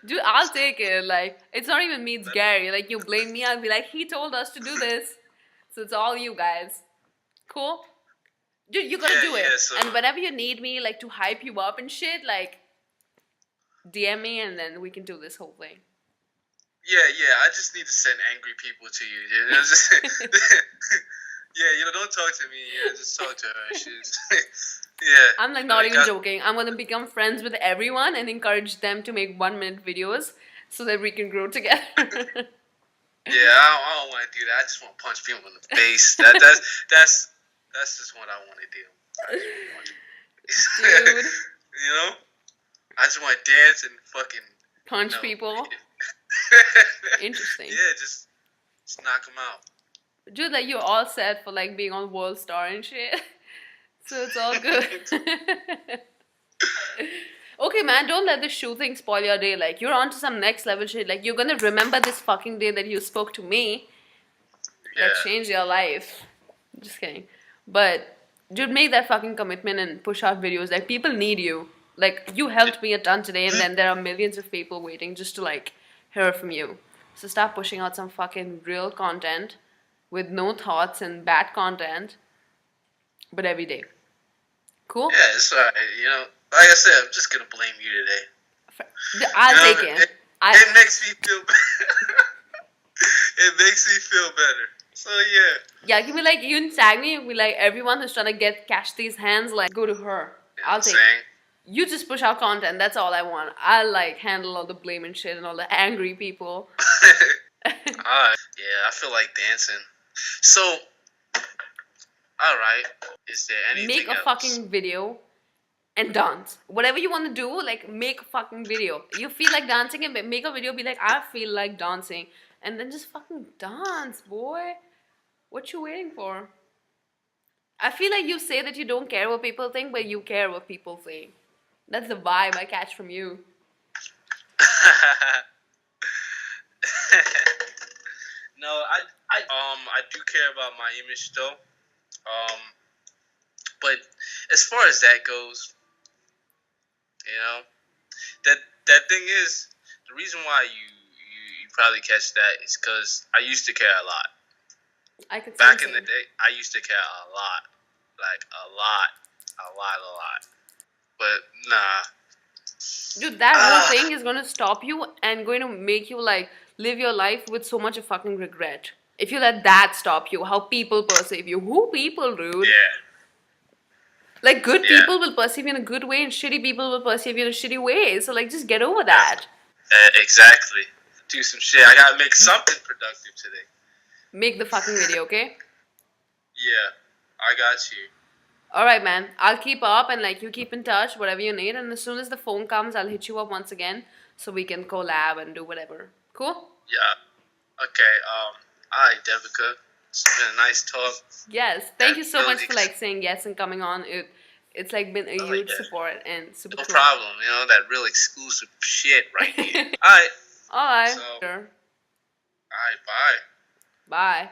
Speaker 3: Dude, I'll take it. Like, it's not even me, it's Gary. Like, you blame me, I'll be like, he told us to do this. So it's all you guys. Cool? Dude, you gotta do it.
Speaker 1: Yeah, so
Speaker 3: And whenever you need me, like, to hype you up and shit, like, DM me and then we can do this whole thing.
Speaker 1: yeah, I just need to send angry people to you. You know, just, yeah, you know, don't talk to me. Yeah, just talk to her. She's, yeah.
Speaker 3: I'm like not even joking. I'm gonna become friends with everyone and encourage them to make 1 minute videos so that we can grow together.
Speaker 1: Yeah, I don't want to do that. I just want to punch people in the face. That's just what I want to do.
Speaker 3: Dude.
Speaker 1: You know, I just want to dance and fucking
Speaker 3: Punch people. Interesting.
Speaker 1: Yeah, just knock them out.
Speaker 3: Dude, like you're all set for like being on World Star and shit. So it's all good. Okay, man, don't let this shoe thing spoil your day. Like, you're on to some next level shit. Like, you're gonna remember this fucking day that you spoke to me. That changed your life. Just kidding. But, dude, make that fucking commitment and push out videos. Like, people need you. Like, you helped me a ton today, and then there are millions of people waiting just to, like, hear from you. So start pushing out some fucking real content with no thoughts and bad content, but every day. Cool?
Speaker 1: Yeah, it's alright. You know, like I said, I'm just gonna blame you today.
Speaker 3: I'll take it.
Speaker 1: It makes me feel better. It makes me feel better. So yeah.
Speaker 3: Yeah, you can be like, you can tag me and be like, everyone who's trying to catch these hands, like, go to her. I'll take it. You just push out content, that's all I want. I'll like handle all the blame and shit and all the angry people.
Speaker 1: Alright. Yeah, I feel like dancing. So, alright. Is there anything
Speaker 3: Make a
Speaker 1: else?
Speaker 3: fucking video and dance. Whatever you want to do, like, make a fucking video. You feel like dancing and make a video, be like, I feel like dancing. And then just fucking dance, boy. What you waiting for? I feel like you say that you don't care what people think, but you care what people think. That's the vibe I catch from you.
Speaker 1: No, I do care about my image though. But as far as that goes, you know, that thing is the reason why you probably catch that is because I used to care a lot.
Speaker 3: I could
Speaker 1: Back in the day, I used to care a lot, like a lot. But nah,
Speaker 3: Dude, that whole thing is gonna stop you and going to make you like live your life with so much of fucking regret. If you let that stop you, how people perceive you. Who people, dude?
Speaker 1: Yeah.
Speaker 3: Like good
Speaker 1: Yeah.
Speaker 3: people will perceive you in a good way and shitty people will perceive you in a shitty way. So like just get over that.
Speaker 1: Exactly. Do some shit. I gotta make something productive today.
Speaker 3: Make the fucking video, okay?
Speaker 1: Yeah. I got you.
Speaker 3: Alright, man. I'll keep up and like you keep in touch, whatever you need, and as soon as the phone comes, I'll hit you up once again so we can collab and do whatever. Cool?
Speaker 1: Yeah. Okay. Alright, Devika. It's been a nice talk.
Speaker 3: Yes. Thank you so
Speaker 1: Really
Speaker 3: much for like saying yes and coming on. It's like been a huge
Speaker 1: yeah.
Speaker 3: support and super
Speaker 1: No
Speaker 3: cool.
Speaker 1: problem. You know, that real exclusive shit right here. Alright.
Speaker 3: Alright.
Speaker 1: So-
Speaker 3: Sure.
Speaker 1: Alright, bye.
Speaker 3: Bye.